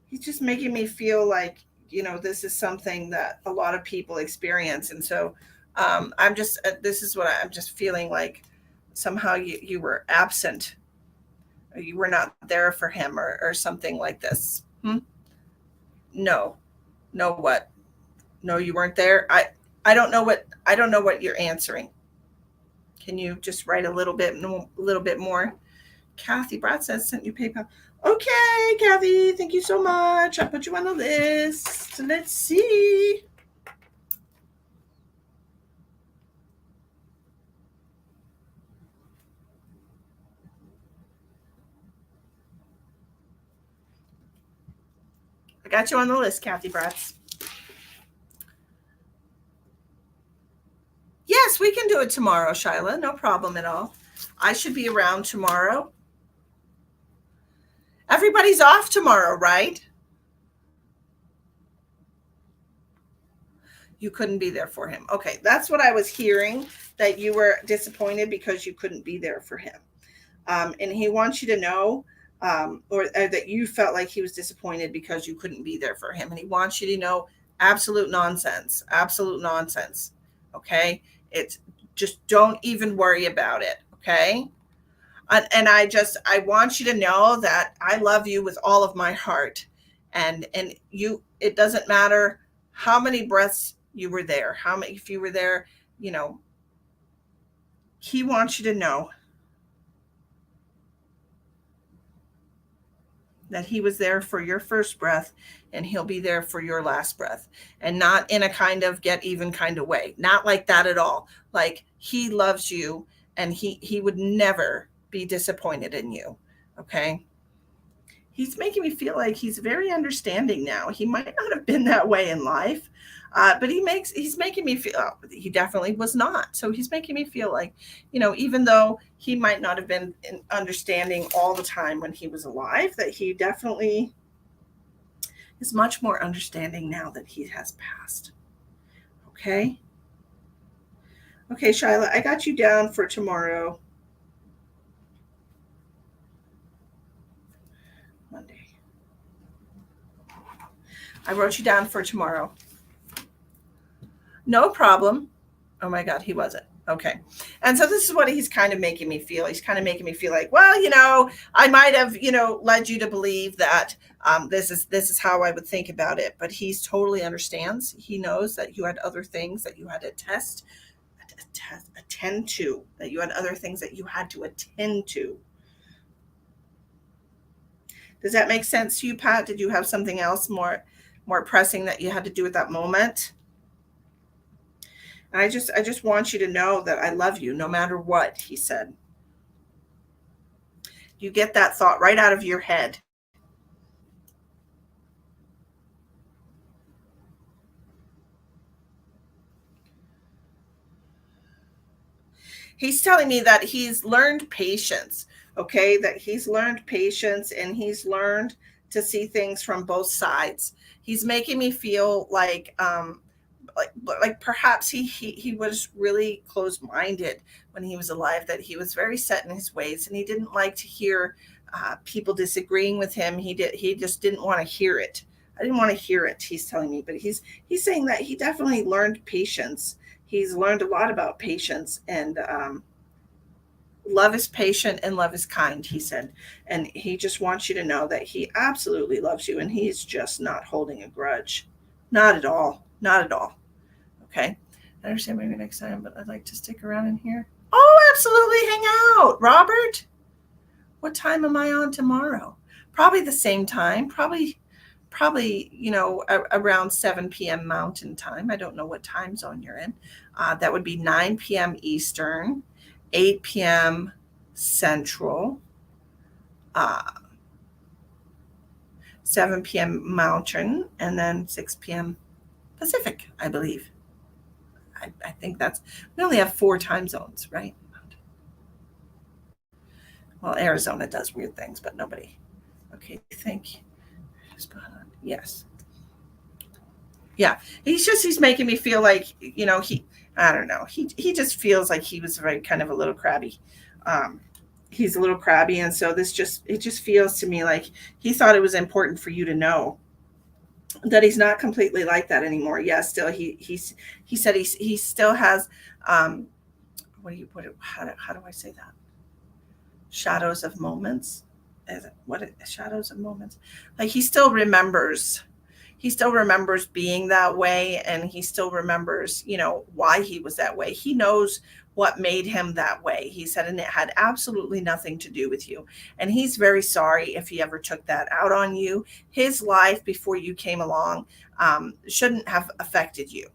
He's just making me feel like, this is something that a lot of people experience. And so this is what I'm just feeling like somehow you were absent, or you were not there for him, or something like this. No, no, what? No, you weren't there. I don't know what you're answering. Can you just write a little bit more? Kathy Brat says sent you PayPal. Okay, Kathy, thank you so much. I'll put you on the list. Let's see. I got you on the list, Kathy Bratz. Yes, we can do it tomorrow, Shyla. No problem at all. I should be around tomorrow. Everybody's off tomorrow, right? You couldn't be there for him. Okay, that's what I was hearing, that you were disappointed because you couldn't be there for him. And he wants you to know, or that you felt like he was disappointed because you couldn't be there for him. And he wants you to know absolute nonsense, absolute nonsense. Okay. It's just, don't even worry about it. Okay. And I want you to know that I love you with all of my heart. And you, it doesn't matter how many breaths you were there, how many, if you were there, you know, he wants you to know that he was there for your first breath, and he'll be there for your last breath, and not in a kind of get even kind of way, not like that at all. Like, he loves you, and he would never be disappointed in you. Okay. He's making me feel like he's very understanding now. He might not have been that way in life, but he's making me feel, oh, he definitely was not. So he's making me feel like, even though he might not have been understanding all the time when he was alive, that he definitely is much more understanding now that he has passed. Okay. Okay, Shyla, I got you down for tomorrow. Monday. I wrote you down for tomorrow. No problem. Oh my God, he wasn't. Okay. And so this is what he's kind of making me feel. He's kind of making me feel like, well, I might have, led you to believe that this is how I would think about it. But he's totally understands. He knows that you had other things that you had to attend to, that you had other things that you had to attend to. Does that make sense to you, Pat? Did you have something else more pressing that you had to do at that moment? And I just want you to know that I love you no matter what, he said. You get that thought right out of your head. He's telling me that he's learned patience, okay? That he's learned patience, and he's learned to see things from both sides. He's making me feel like perhaps he was really closed-minded when he was alive, that he was very set in his ways, and he didn't like to hear people disagreeing with him. He just didn't want to hear it. I didn't want to hear it, he's telling me. But he's saying that he definitely learned patience. He's learned a lot about patience, and love is patient and love is kind, he said. And he just wants you to know that he absolutely loves you, and he's just not holding a grudge. Not at all. Not at all. Okay. I understand maybe next time, but I'd like to stick around in here. Oh, absolutely. Hang out. Robert, what time am I on tomorrow? Probably the same time. Probably, around 7 p.m. Mountain Time. I don't know what time zone you're in. That would be 9 p.m. Eastern, 8 p.m. Central, uh, 7 p.m. Mountain, and then 6 p.m. Pacific, I believe. I think we only have 4 time zones, right? Well, Arizona does weird things, but nobody. Okay, thank you. Yes. Yeah. He's making me feel like, I don't know. He just feels like he was very kind of a little crabby. He's a little crabby. And so it just feels to me like he thought it was important for you to know that he's not completely like that anymore. Yeah, still he said he still has how do I say that? Shadows of moments. Shadows of moments? Like he still remembers being that way, and he still remembers, why he was that way. He knows what made him that way. He said, and it had absolutely nothing to do with you. And he's very sorry if he ever took that out on you. His life before you came along shouldn't have affected you.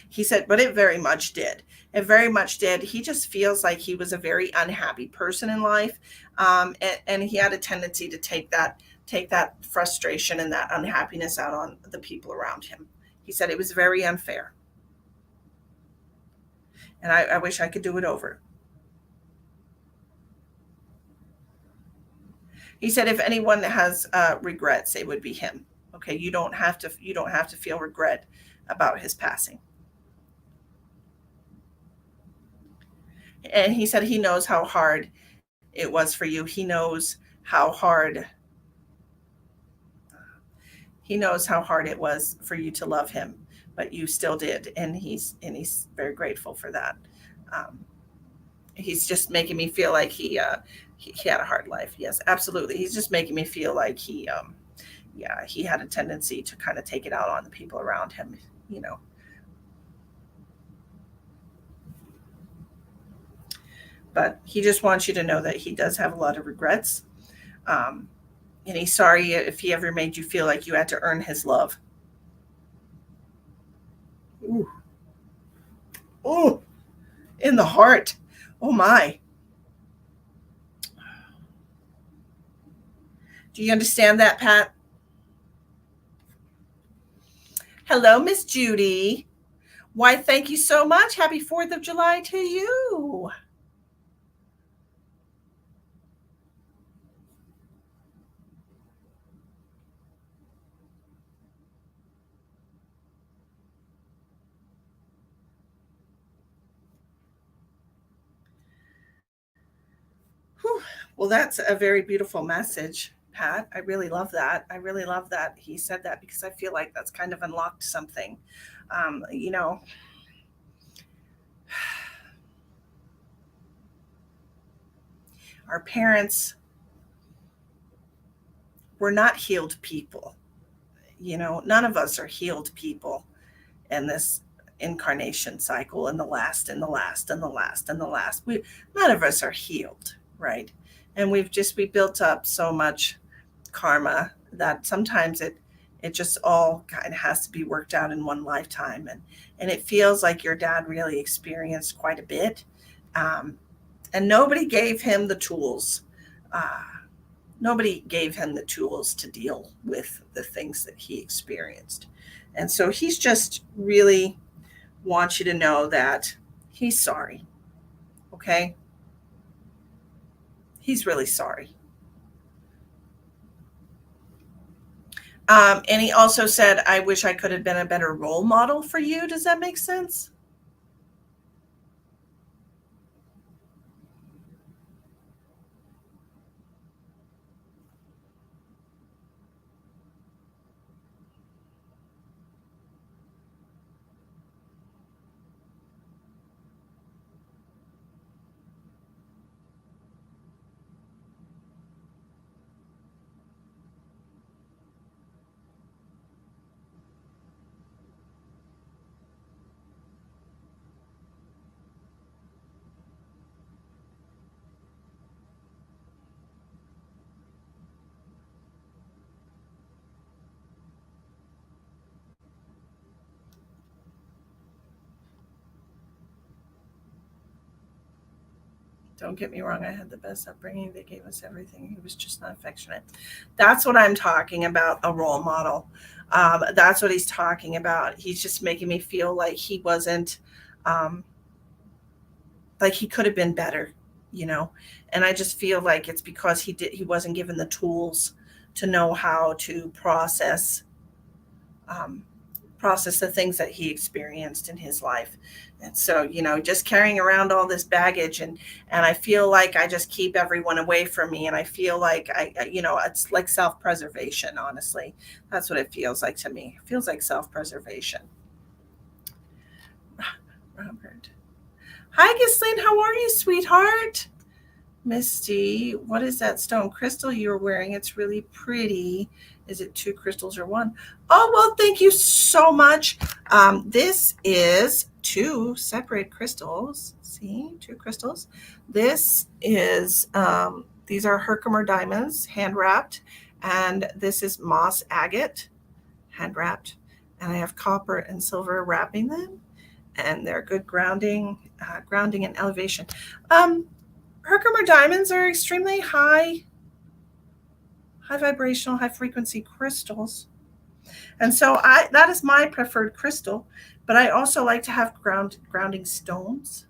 He said, but it very much did. It very much did. He just feels like he was a very unhappy person in life. And he had a tendency to take that frustration and that unhappiness out on the people around him. He said it was very unfair. And I wish I could do it over. He said if anyone has regrets, it would be him. Okay, you don't have to feel regret about his passing. And he said he knows how hard it was for you. How hard he knows how hard it was for you to love him, but you still did, and he's very grateful for that. Um, he's just making me feel like he had a hard life. Yes, absolutely. He's just making me feel like yeah, he had a tendency to kind of take it out on the people around him, you know. But he just wants you to know that he does have a lot of regrets. Um, and he's sorry if he ever made you feel like you had to earn his love. Ooh, ooh, in the heart. Oh my. Do you understand that, Pat? Hello, Miss Judy. Why, thank you so much. Happy 4th of July to you. Whew. Well, that's a very beautiful message, Pat. I really love that. I really love that he said that because I feel like that's kind of unlocked something. You know, our parents were not healed people. You know, none of us are healed people in this incarnation cycle and the last and the last and the last and the last. None of us are healed, right? And we built up so much karma that sometimes it just all kind of has to be worked out in one lifetime, and it feels like your dad really experienced quite a bit, um, and uh, nobody gave him the tools to deal with the things that he experienced, and so he's just really wants you to know that he's sorry. Okay, he's really sorry. And he also said, I wish I could have been a better role model for you. Does that make sense? Don't get me wrong. I had the best upbringing. They gave us everything. He was just not affectionate. That's what I'm talking about, a role model. That's what he's talking about. He's just making me feel like he wasn't, um, like he could have been better, you know? And I just feel like it's because he wasn't given the tools to know how to um, process the things that he experienced in his life. And so, just carrying around all this baggage, and I feel like I just keep everyone away from me, and I feel like it's like self-preservation, honestly. That's what it feels like to me. It feels like self-preservation. Robert. Hi, Ghislaine. How are you, sweetheart? Misty, what is that stone crystal you're wearing? It's really pretty. Is it two crystals or one? Oh, well, thank you so much. This is two separate crystals. See, two crystals. These are Herkimer diamonds, hand wrapped, and this is moss agate, hand wrapped. And I have copper and silver wrapping them, and they're good grounding and elevation. Um, Herkimer diamonds are extremely high vibrational, high frequency crystals. And so that is my preferred crystal, but I also like to have grounding stones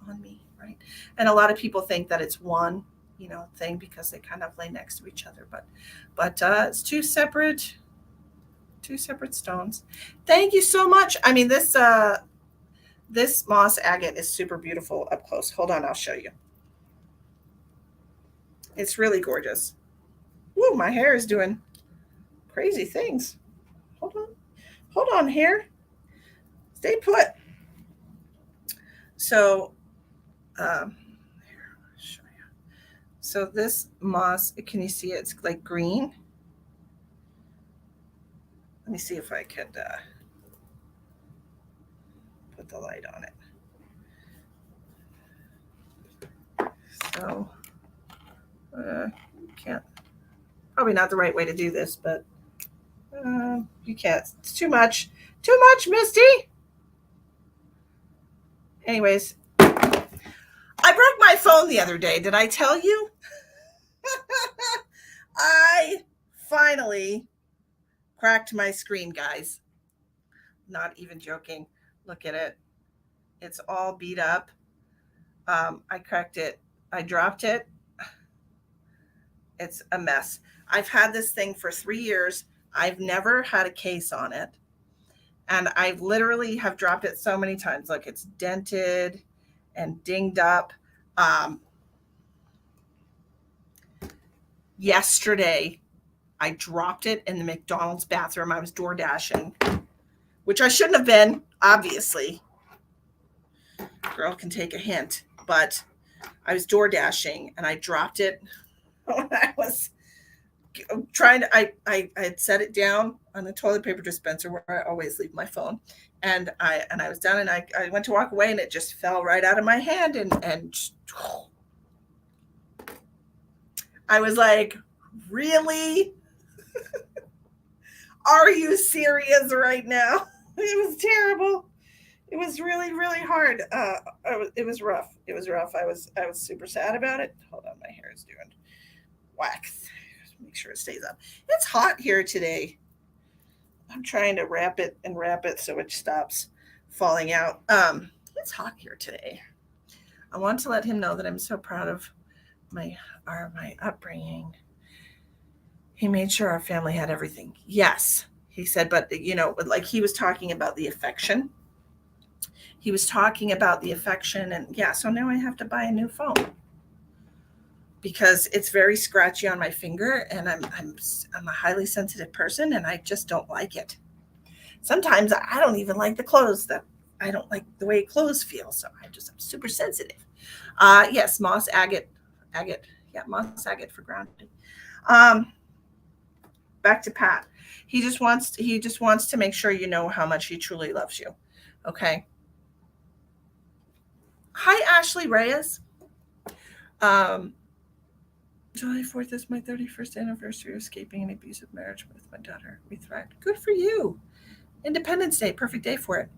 on me, right? And a lot of people think that it's one, thing because they kind of lay next to each other, but it's two separate 2 separate stones. Thank you so much. I mean, this moss agate is super beautiful up close. Hold on, I'll show you. It's really gorgeous. Woo, my hair is doing crazy things. Hold on. Hold on, hair. Stay put. So, here, I'll show you. So this moss, can you see it? It's like green. Let me see if I could put the light on it. So, can't. Probably not the right way to do this, but you can't. It's too much. Too much, Misty. Anyways, I broke my phone the other day. Did I tell you? I finally cracked my screen, guys. Not even joking. Look at it. It's all beat up. I cracked it. I dropped it. It's a mess. I've had this thing for 3 years. I've never had a case on it. And I literally have dropped it so many times. Look, it's dented and dinged up. Yesterday, I dropped it in the McDonald's bathroom. I was door dashing, which I shouldn't have been, obviously. Girl can take a hint, but I was door dashing and I dropped it when I was trying to, I had set it down on the toilet paper dispenser where I always leave my phone. And I was down and I went to walk away and it just fell right out of my hand and I was like, really? Are you serious right now? It was terrible. It was really, really hard. It was rough. It was rough. I was super sad about it. Hold on, my hair is doing wax. Make sure it stays up. It's hot here today. I'm trying to wrap it so it stops falling out. It's hot here today. I want to let him know that I'm so proud of my upbringing. He made sure our family had everything. Yes, he said, but like he was talking about the affection. He was talking about the affection, and yeah, so now I have to buy a new phone because it's very scratchy on my finger, and I'm a highly sensitive person, and I just don't like it. Sometimes I don't even like the clothes that I don't like the way clothes feel, so I'm super sensitive. Yes, moss agate, yeah, moss agate for grounding. Back to Pat. He just wants to make sure you know how much he truly loves you. Okay. Hi, Ashley Reyes. July 4th is my 31st anniversary of escaping an abusive marriage with my daughter. We thrived. Good for you. Independence Day, perfect day for it.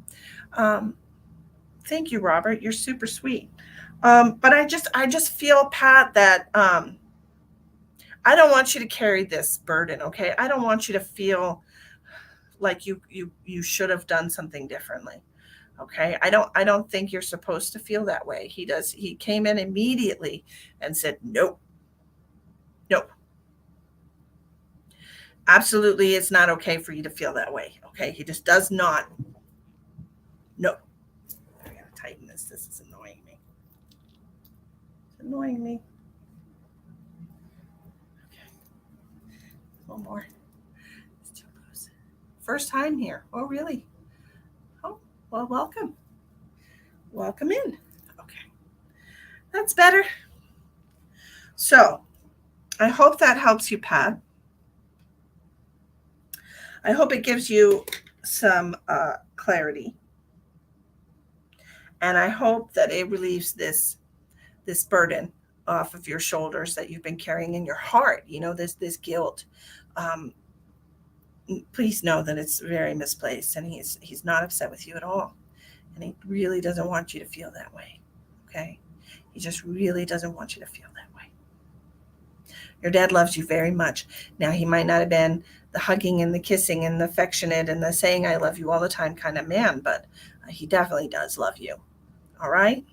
Thank you, Robert. You're super sweet. But I just feel, Pat, that I don't want you to carry this burden, okay? I don't want you to feel like you should have done something differently. Okay? I don't think you're supposed to feel that way. He came in immediately and said, "Nope. Nope. Absolutely, it's not okay for you to feel that way." Okay? He just does not. No. I gotta tighten this. This is annoying me. It's annoying me. Okay. One more. It's too loose. First time here. Oh, really? Oh, well, welcome. Welcome in. Okay. That's better. So, I hope that helps you, Pat. I hope it gives you some clarity. And I hope that it relieves this burden off of your shoulders that you've been carrying in your heart, this guilt. Please know that it's very misplaced, and he's not upset with you at all. And he really doesn't want you to feel that way. Okay? He just really doesn't want you to feel that way. Your dad loves you very much. Now, he might not have been the hugging and the kissing and the affectionate and the saying I love you all the time kind of man, but he definitely does love you. All right?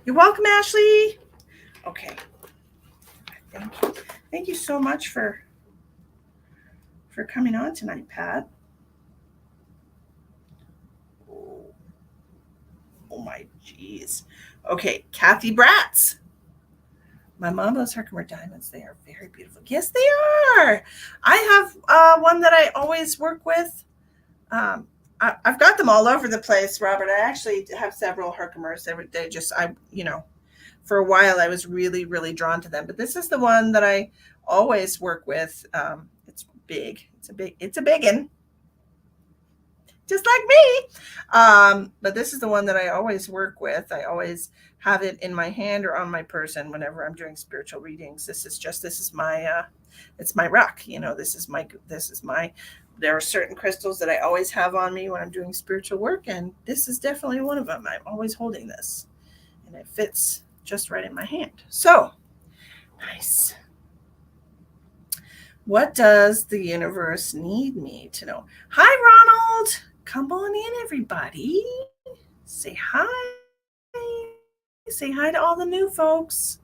You're welcome, Ashley. Okay. Thank you. Thank you so much for for coming on tonight, Pat. Oh, oh my jeez. Okay, Kathy Bratz. My mom loves Herkimer diamonds. They are very beautiful. Yes, they are. I have one that I always work with. I've got them all over the place, Robert. I actually have several Herkimers. They just, for a while I was really, really drawn to them. But this is the one that I always work with. It's big. It's a big one, just like me. But this is the one that I always work with. I always have it in my hand or on my person whenever I'm doing spiritual readings. This is my it's my rock. This is my there are certain crystals that I always have on me when I'm doing spiritual work, and this is definitely one of them. I'm always holding this, and it fits just right in my hand. So nice. What does the universe need me to know? Hi, Ronald. Come on in, everybody. Say hi. Say hi to all the new folks.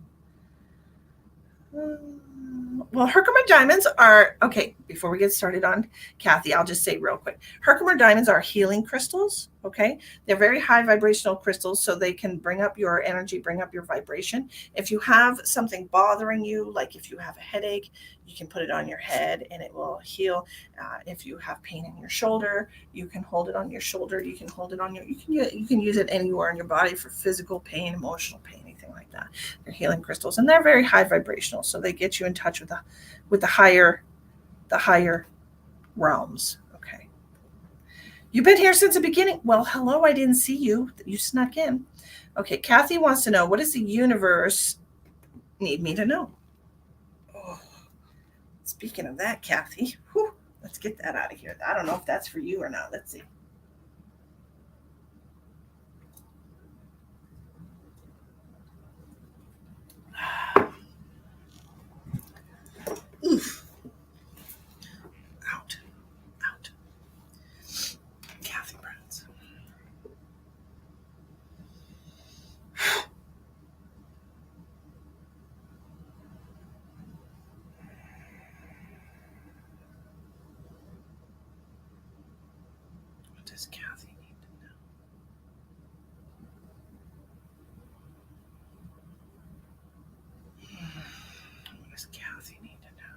Well, Herkimer diamonds are, okay, before we get started on Kathy, I'll just say real quick. Herkimer diamonds are healing crystals, okay? They're very high vibrational crystals, so they can bring up your energy, bring up your vibration. If you have something bothering you, like if you have a headache, you can put it on your head and it will heal. If you have pain in your shoulder, you can hold it on your shoulder. You can hold it on you can use it anywhere in your body for physical pain, emotional pain, anything like that. They're healing crystals, and they're very high vibrational, so they get you in touch with the higher realms. Okay. You've been here since the beginning. Well, hello, I didn't see you. You snuck in. Okay, Kathy wants to know, what does the universe need me to know? Oh, speaking of that, Kathy, let's get that out of here. I don't know if that's for you or not. Let's see. Oof. Out. Kathy Burns. What does Kathy need to know? What does Kathy need to know?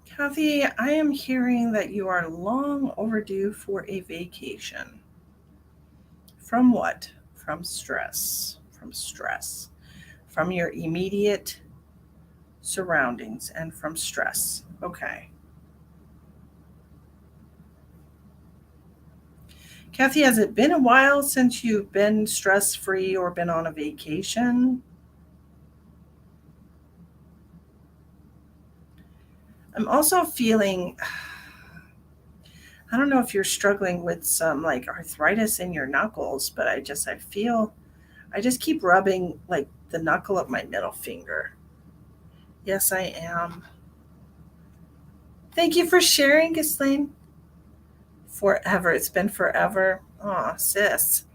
Kathy, I am hearing that you are long overdue for a vacation. From what? From stress. From your immediate surroundings and from stress. Okay. Kathy, has it been a while since you've been stress free or been on a vacation? I'm also feeling, I don't know if you're struggling with some like arthritis in your knuckles, but I just keep rubbing like the knuckle of my middle finger. Yes, I am. Thank you for sharing, Ghislaine. Forever. It's been forever. Oh, sis.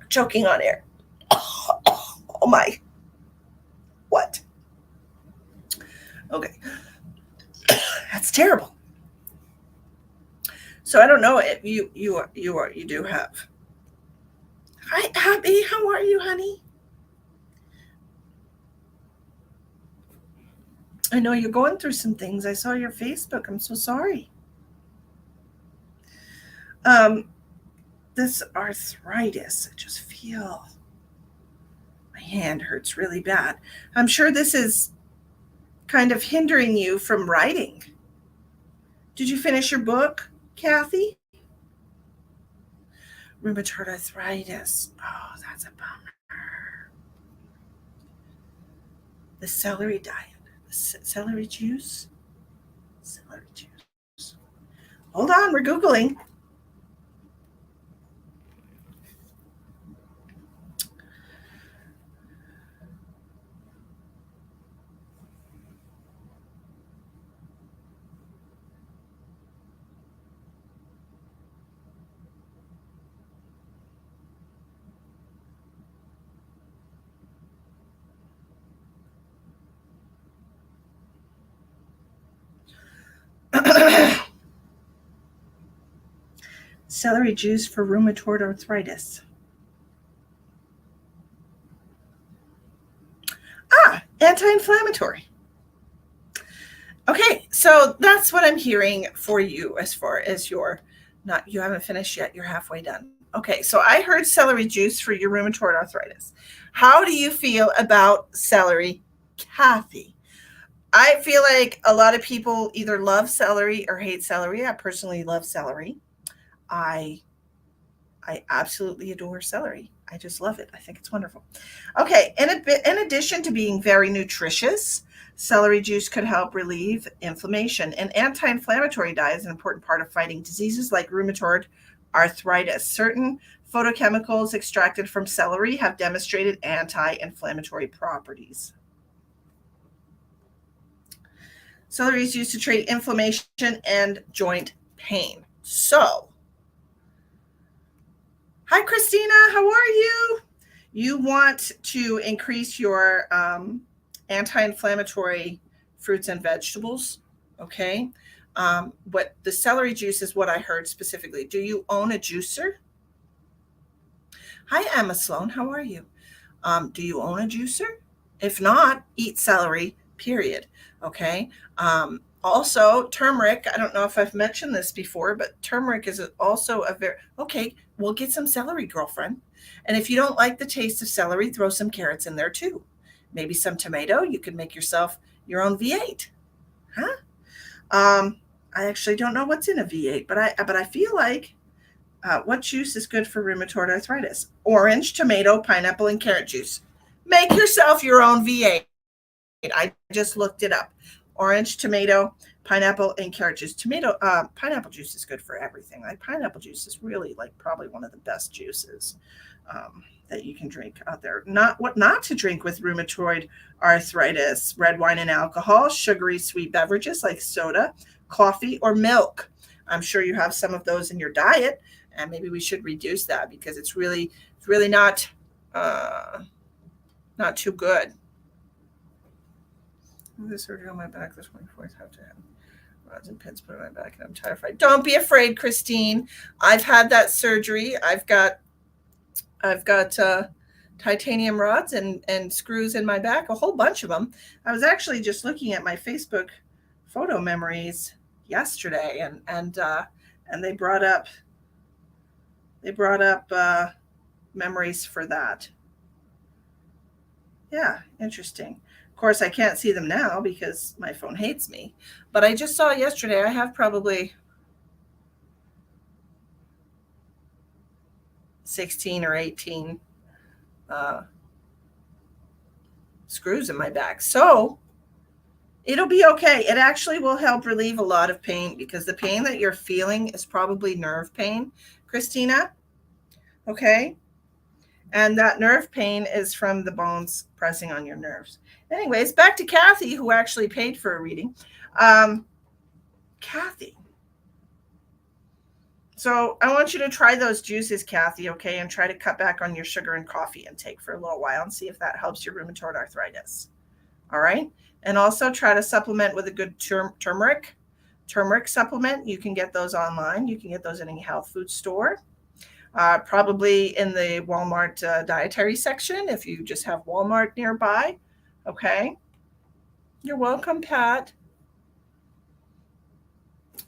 Choking on air. Oh my. What? Okay. That's terrible. So I don't know if you do have. Hi, Abby. How are you, honey? I know you're going through some things. I saw your Facebook. I'm so sorry. Um, this arthritis, I just feel my hand hurts really bad. I'm sure this is kind of hindering you from writing. Did you finish your book, Kathy? Rheumatoid arthritis. Oh, that's a bummer. The celery diet. The celery juice. Celery juice. Hold on, we're Googling. celery juice for rheumatoid arthritis? Anti-inflammatory. Okay, so that's what I'm hearing for you as far as you haven't finished yet, you're halfway done. Okay, so I heard celery juice for your rheumatoid arthritis. How do you feel about celery, Kathy? I feel like a lot of people either love celery or hate celery. I personally love celery. I I absolutely adore celery. I just love it. I think it's wonderful. Okay, in addition to being very nutritious, celery juice could help relieve inflammation. An anti inflammatory diet is an important part of fighting diseases like rheumatoid arthritis. Certain phytochemicals extracted from celery have demonstrated anti inflammatory properties. Celery is used to treat inflammation and joint pain. So, hi, Christina. How are you? You want to increase your anti-inflammatory fruits and vegetables. Okay. What the celery juice is what I heard specifically. Do you own a juicer? Hi, Emma Sloan. How are you? Do you own a juicer? If not, eat celery, period. Okay. Also, turmeric. I don't know if I've mentioned this before, but turmeric is also a very okay. We'll get some celery, girlfriend. And if you don't like the taste of celery, throw some carrots in there too. Maybe some tomato. You could make yourself your own V8, huh? I actually don't know what's in a V8, but I feel like what juice is good for rheumatoid arthritis? Orange, tomato, pineapple, and carrot juice. Make yourself your own V8. I just looked it up. Orange, tomato, pineapple, and carrot juice. Pineapple juice is good for everything. Like pineapple juice is really like probably one of the best juices that you can drink out there. Not what not to drink with rheumatoid arthritis: red wine and alcohol, sugary sweet beverages like soda, coffee, or milk. I'm sure you have some of those in your diet, and maybe we should reduce that because it's really not not too good. The surgery on my back the 24th. Have to have rods and pins put on my back, and I'm terrified. Don't be afraid, Christine. I've had that surgery. I've got titanium rods and screws in my back, a whole bunch of them. I was actually just looking at my Facebook photo memories yesterday, and they brought up memories for that. Yeah, interesting. Of course, I can't see them now because my phone hates me. But I just saw yesterday I have probably 16 or 18 screws in my back. So it'll be okay. It actually will help relieve a lot of pain because the pain that you're feeling is probably nerve pain, Christina. Okay. And that nerve pain is from the bones pressing on your nerves. Anyways, back to Kathy, who actually paid for a reading. Kathy. So I want you to try those juices, Kathy, okay, and try to cut back on your sugar and coffee intake for a little while and see if that helps your rheumatoid arthritis. All right. And also try to supplement with a good turmeric supplement. You can get those online. You can get those in a health food store. Probably in the Walmart dietary section if you just have Walmart nearby. Okay. You're welcome, Pat.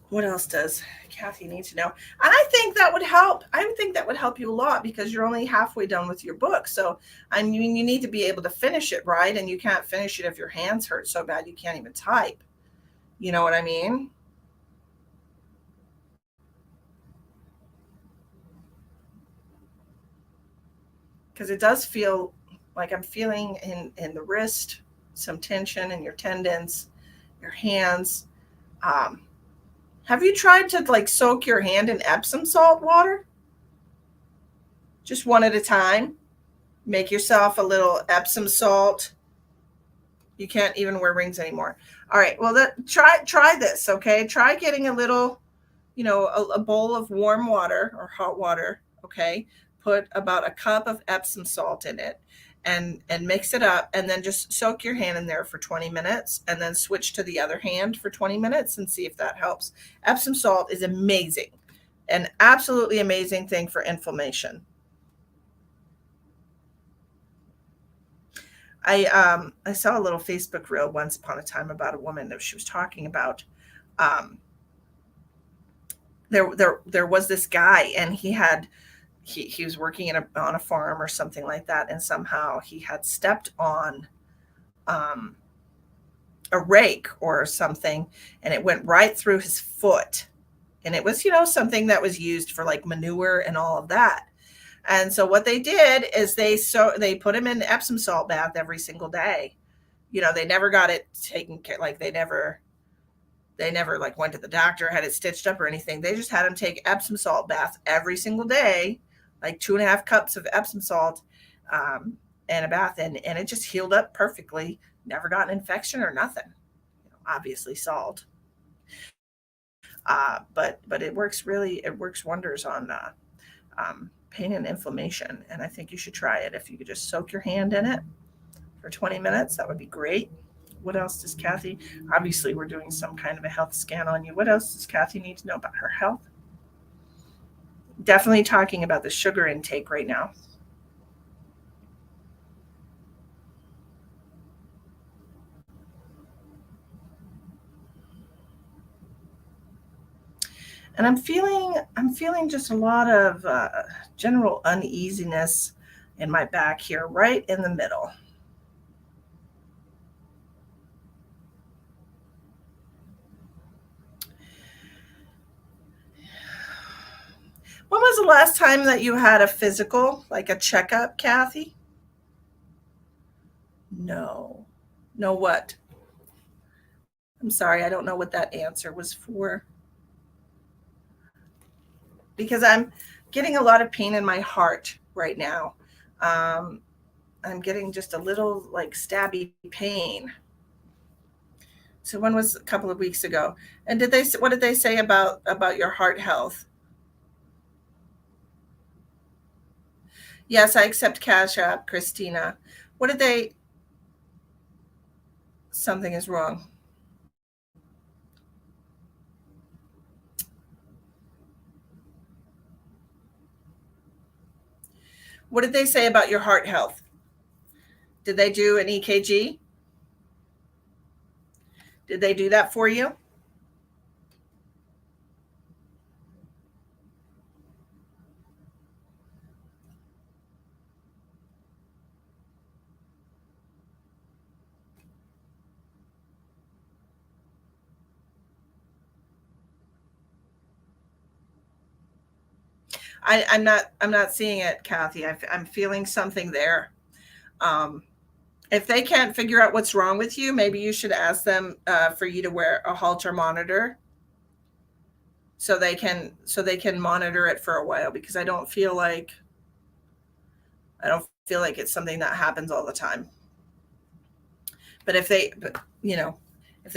What else does Kathy need to know? And I think that would help. I would think that would help you a lot because you're only halfway done with your book. So I mean, you need to be able to finish it, right? And you can't finish it if your hands hurt so bad you can't even type. You know what I mean? Because it does feel like I'm feeling in the wrist some tension in your tendons, your hands. Have you tried to like soak your hand in Epsom salt water? Just one at a time. Make yourself a little Epsom salt. You can't even wear rings anymore. All right. Well, try this. Okay. Try getting a little, a bowl of warm water or hot water. Okay. Put about a cup of Epsom salt in it and mix it up, and then just soak your hand in there for 20 minutes and then switch to the other hand for 20 minutes and see if that helps. Epsom salt is amazing. An absolutely amazing thing for inflammation. I saw a little Facebook reel once upon a time about a woman that she was talking about. Um, there was this guy, and he was working on a farm or something like that, and somehow he had stepped on um, a rake or something, and it went right through his foot. And it was, something that was used for like manure and all of that. And so what they did is they put him in Epsom salt bath every single day. They never got it taken care. Like they never like went to the doctor, had it stitched up or anything. They just had him take Epsom salt bath every single day, like 2.5 cups of Epsom salt, and a bath, and it just healed up perfectly. Never got an infection or nothing. Obviously salt, but it works wonders on pain and inflammation, and I think you should try it. If you could just soak your hand in it for 20 minutes, that would be great. What else does Kathy? Obviously, we're doing some kind of a health scan on you. What else does Kathy need to know about her health? Definitely talking about the sugar intake right now. And I'm feeling just a lot of general uneasiness in my back here, right in the middle. When was the last time that you had a physical, like a checkup, Kathy? No. No what? I'm sorry, I don't know what that answer was for. Because I'm getting a lot of pain in my heart right now. Um, I'm getting just a little like stabby pain. So when was a couple of weeks ago? And what did they say about your heart health? Yes, I accept Cash App, Christina. What did they? Something is wrong. What did they say about your heart health? Did they do an EKG? Did they do that for you? I'm not seeing it, Kathy. I'm feeling something there. Um, if they can't figure out what's wrong with you, maybe you should ask them for you to wear a Holter monitor so they can monitor it for a while, because I don't feel like it's something that happens all the time. But if they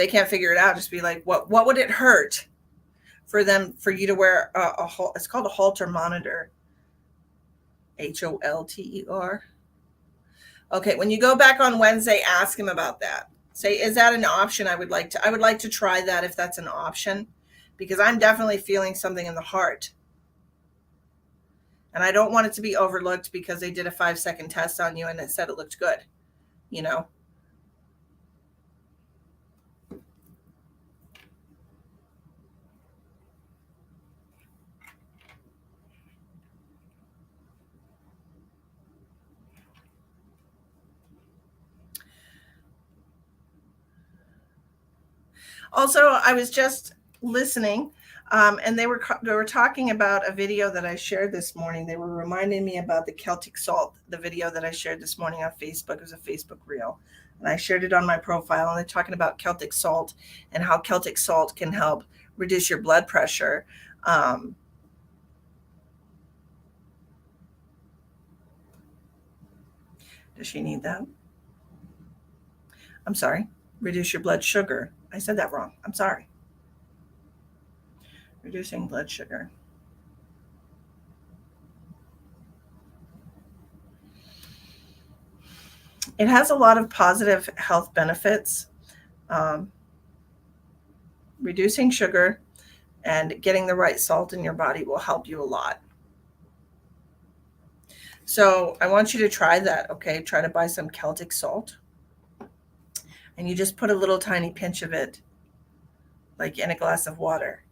can't figure it out, just be like, what would it hurt for you to wear it's called a Holter monitor, Holter. Okay, when you go back on Wednesday, ask him about that. Say, is that an option? I would like to try that if that's an option, because I'm definitely feeling something in the heart. And I don't want it to be overlooked because they did a 5-second test on you and it said it looked good, you know. Also, I was just listening, and they were talking about a video that I shared this morning. They were reminding me about the Celtic salt, the video that I shared this morning on Facebook. It was a Facebook reel, and I shared it on my profile. And they're talking about Celtic salt and how Celtic salt can help reduce your blood pressure. Um, does she need that? I'm sorry. Reduce your blood sugar. I said that wrong. I'm sorry. Reducing blood sugar. It has a lot of positive health benefits. Um, Reducing sugar And getting the right salt in your body will help you a lot. So I want you to try that, okay? Try to buy some Celtic salt, and you just put a little tiny pinch of it, like in a glass of water.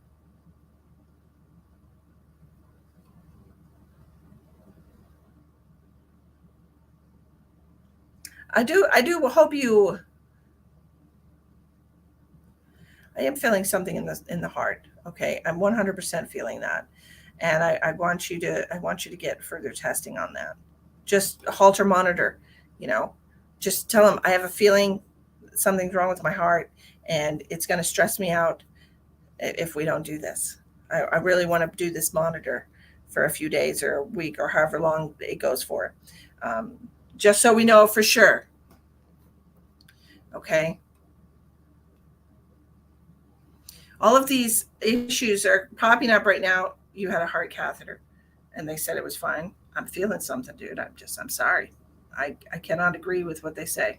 I do hope you. I am feeling something in the heart. Okay, I'm 100% feeling that, and I want you to get further testing on that. Just Holter monitor, you know, just tell them I have a feeling something's wrong with my heart, and it's going to stress me out if we don't do this. I really want to do this monitor for a few days or a week or however long it goes for, um, just so we know for sure. Okay. All of these issues are popping up right now. You had a heart catheter and they said it was fine. I'm feeling something, dude. I'm sorry. I cannot agree with what they say.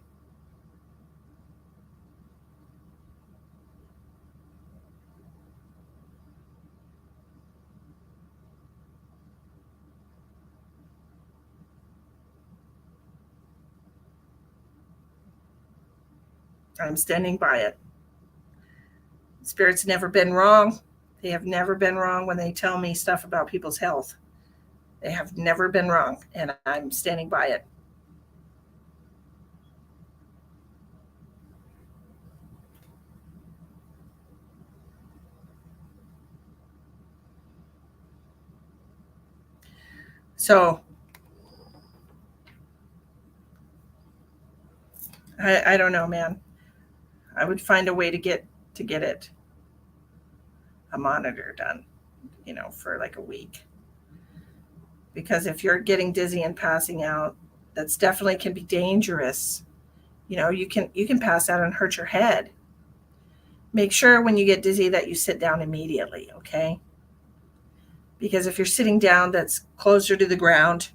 I'm standing by it. Spirit's never been wrong. They have never been wrong when they tell me stuff about people's health. They have never been wrong, and I'm standing by it. So I don't know, man. I would find a way to get it a monitor done, for like a week. Because if you're getting dizzy and passing out, that's definitely can be dangerous. You can pass out and hurt your head. Make sure when you get dizzy that you sit down immediately, okay? Because if you're sitting down, that's closer to the ground,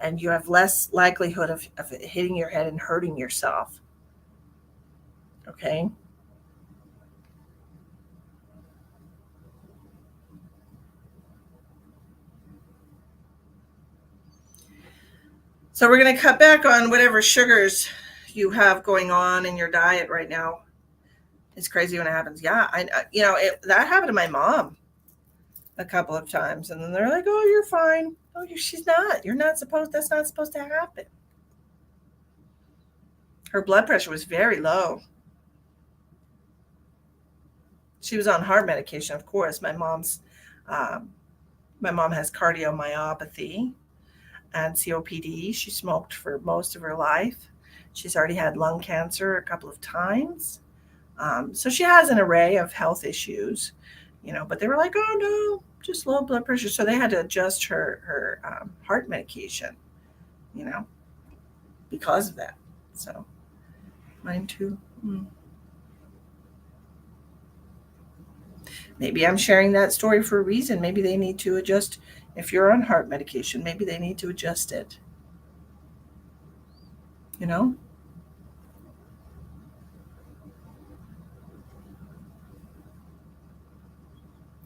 and you have less likelihood of hitting your head and hurting yourself. Okay. So we're going to cut back on whatever sugars you have going on in your diet right now. It's crazy when it happens. Yeah, that happened to my mom a couple of times, and then they're like, "Oh, you're fine." Oh, she's not. You're not supposed. That's not supposed to happen. Her blood pressure was very low. She was on heart medication, of course. Um, my mom has cardiomyopathy and COPD. She smoked for most of her life. She's already had lung cancer a couple of times. So she has an array of health issues, but they were like, oh no, just low blood pressure. So they had to adjust her heart medication, you know, because of that. So mine too. Maybe I'm sharing that story for a reason. Maybe they need to adjust. If you're on heart medication, maybe they need to adjust it, you know?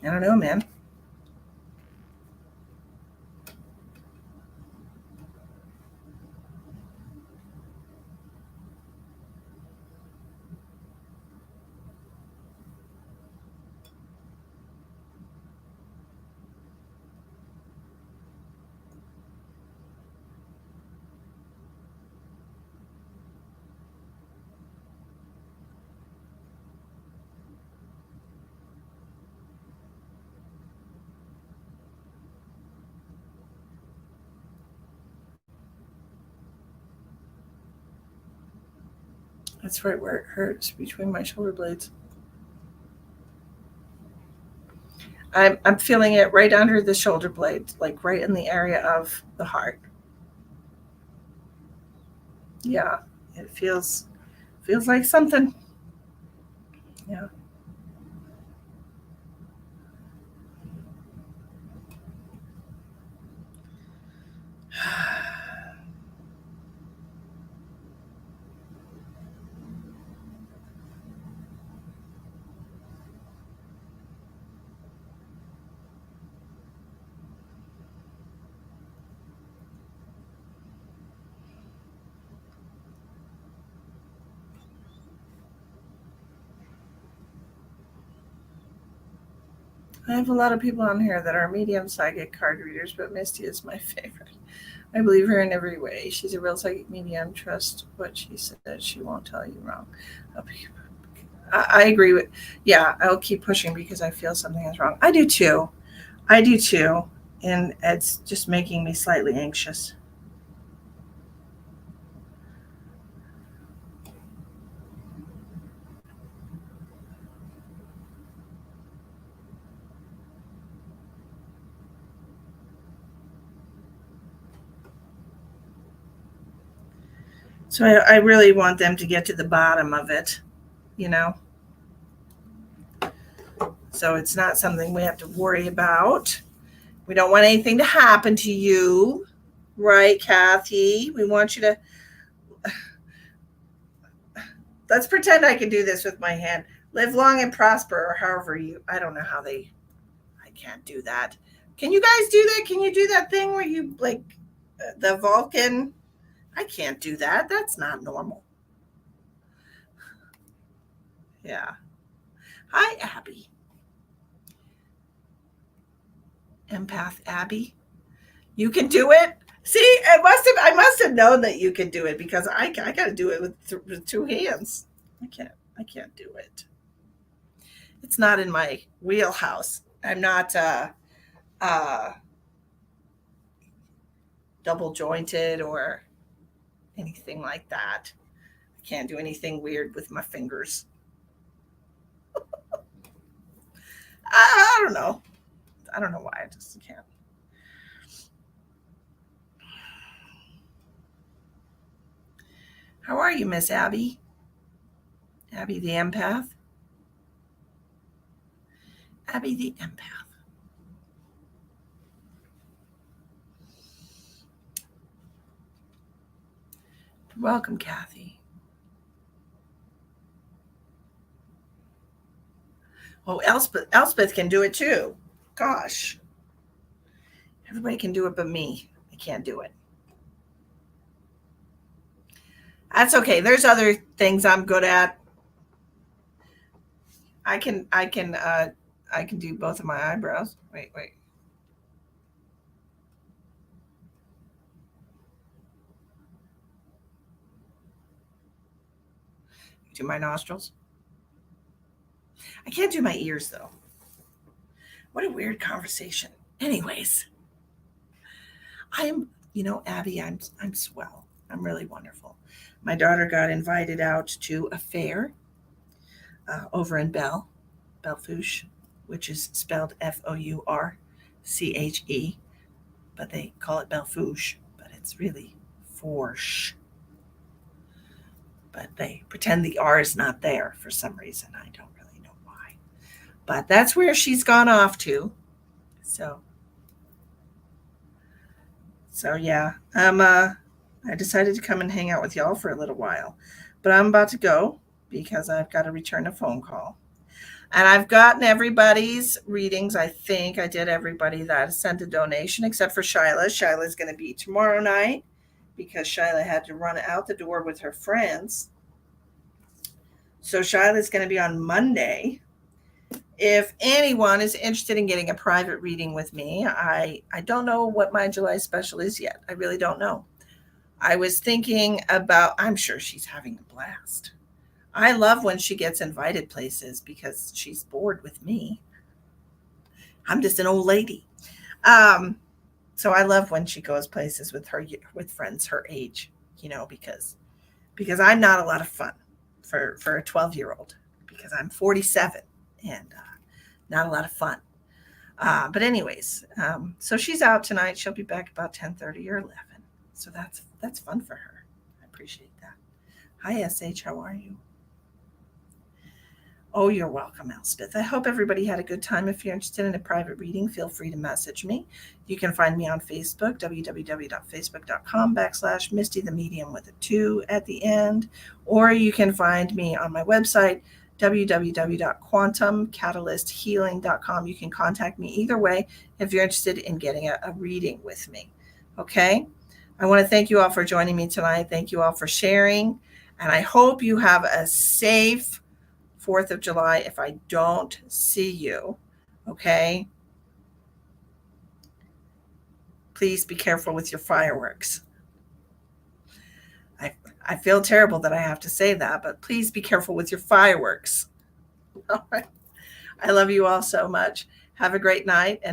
I don't know, man. That's right where it hurts between my shoulder blades. I'm feeling it right under the shoulder blades, like right in the area of the heart. Yeah, it feels like something. Yeah. I have a lot of people on here that are medium psychic card readers, but Misty is my favorite. I believe her in every way. She's a real psychic medium. Trust what she says. She won't tell you wrong. I agree with. Yeah, I'll keep pushing because I feel something is wrong. I do too. I do too, and it's just making me slightly anxious. So I really want them to get to the bottom of it, you know. So it's not something we have to worry about. We don't want anything to happen to you, right, Kathy? We want you to. Let's pretend I can do this with my hand. Live long and prosper, or however you. I don't know how they. I can't do that. Can you guys do that? Can you do that thing where you like the Vulcan? I can't do that. That's not normal. Yeah. Hi, Abby. Empath Abby. You can do it. See, I must have known that you could do it because I got to do it with two hands. I can't do it. It's not in my wheelhouse. I'm not uh, double jointed or anything like that. I can't do anything weird with my fingers. I don't know. I don't know why I just can't. How are you, Miss Abby? Abby the empath? Abby the empath. Welcome, Kathy. Oh, Elspeth can do it too. Gosh. Everybody can do it but me. I can't do it. That's okay. There's other things I'm good at. I can do both of my eyebrows. Wait. Do my nostrils. I can't do my ears though. What a weird conversation. Anyways, Abby, I'm swell. I'm really wonderful. My daughter got invited out to a fair over in Belfouche, which is spelled Fourche, but they call it Belfouche, but it's really Forche. But they pretend the R is not there for some reason. I don't really know why. But that's where she's gone off to. So yeah, I decided to come and hang out with y'all for a little while. But I'm about to go because I've got to return a phone call. And I've gotten everybody's readings. I think I did everybody that sent a donation except for Shyla. Shyla's going to be tomorrow night because Shyla had to run out the door with her friends. So Shyla's going to be on Monday. If anyone is interested in getting a private reading with me, I don't know what my July special is yet. I really don't know. I was thinking about, I'm sure she's having a blast. I love when she gets invited places because she's bored with me. I'm just an old lady. So I love when she goes places with friends her age, because I'm not a lot of fun for a 12-year-old because I'm 47 and not a lot of fun. But anyways, so she's out tonight. She'll be back about 10:30 or 11. So that's fun for her. I appreciate that. Hi, SH. How are you? Oh, you're welcome, Elspeth. I hope everybody had a good time. If you're interested in a private reading, feel free to message me. You can find me on Facebook, www.facebook.com/Misty the Medium with a 2 at the end. Or you can find me on my website, www.quantumcatalysthealing.com. You can contact me either way if you're interested in getting a reading with me. Okay? I want to thank you all for joining me tonight. Thank you all for sharing. And I hope you have a safe 4th of July if I don't see you. Okay? Please be careful with your fireworks. I feel terrible that I have to say that, but please be careful with your fireworks. All right. I love you all so much. Have a great night. And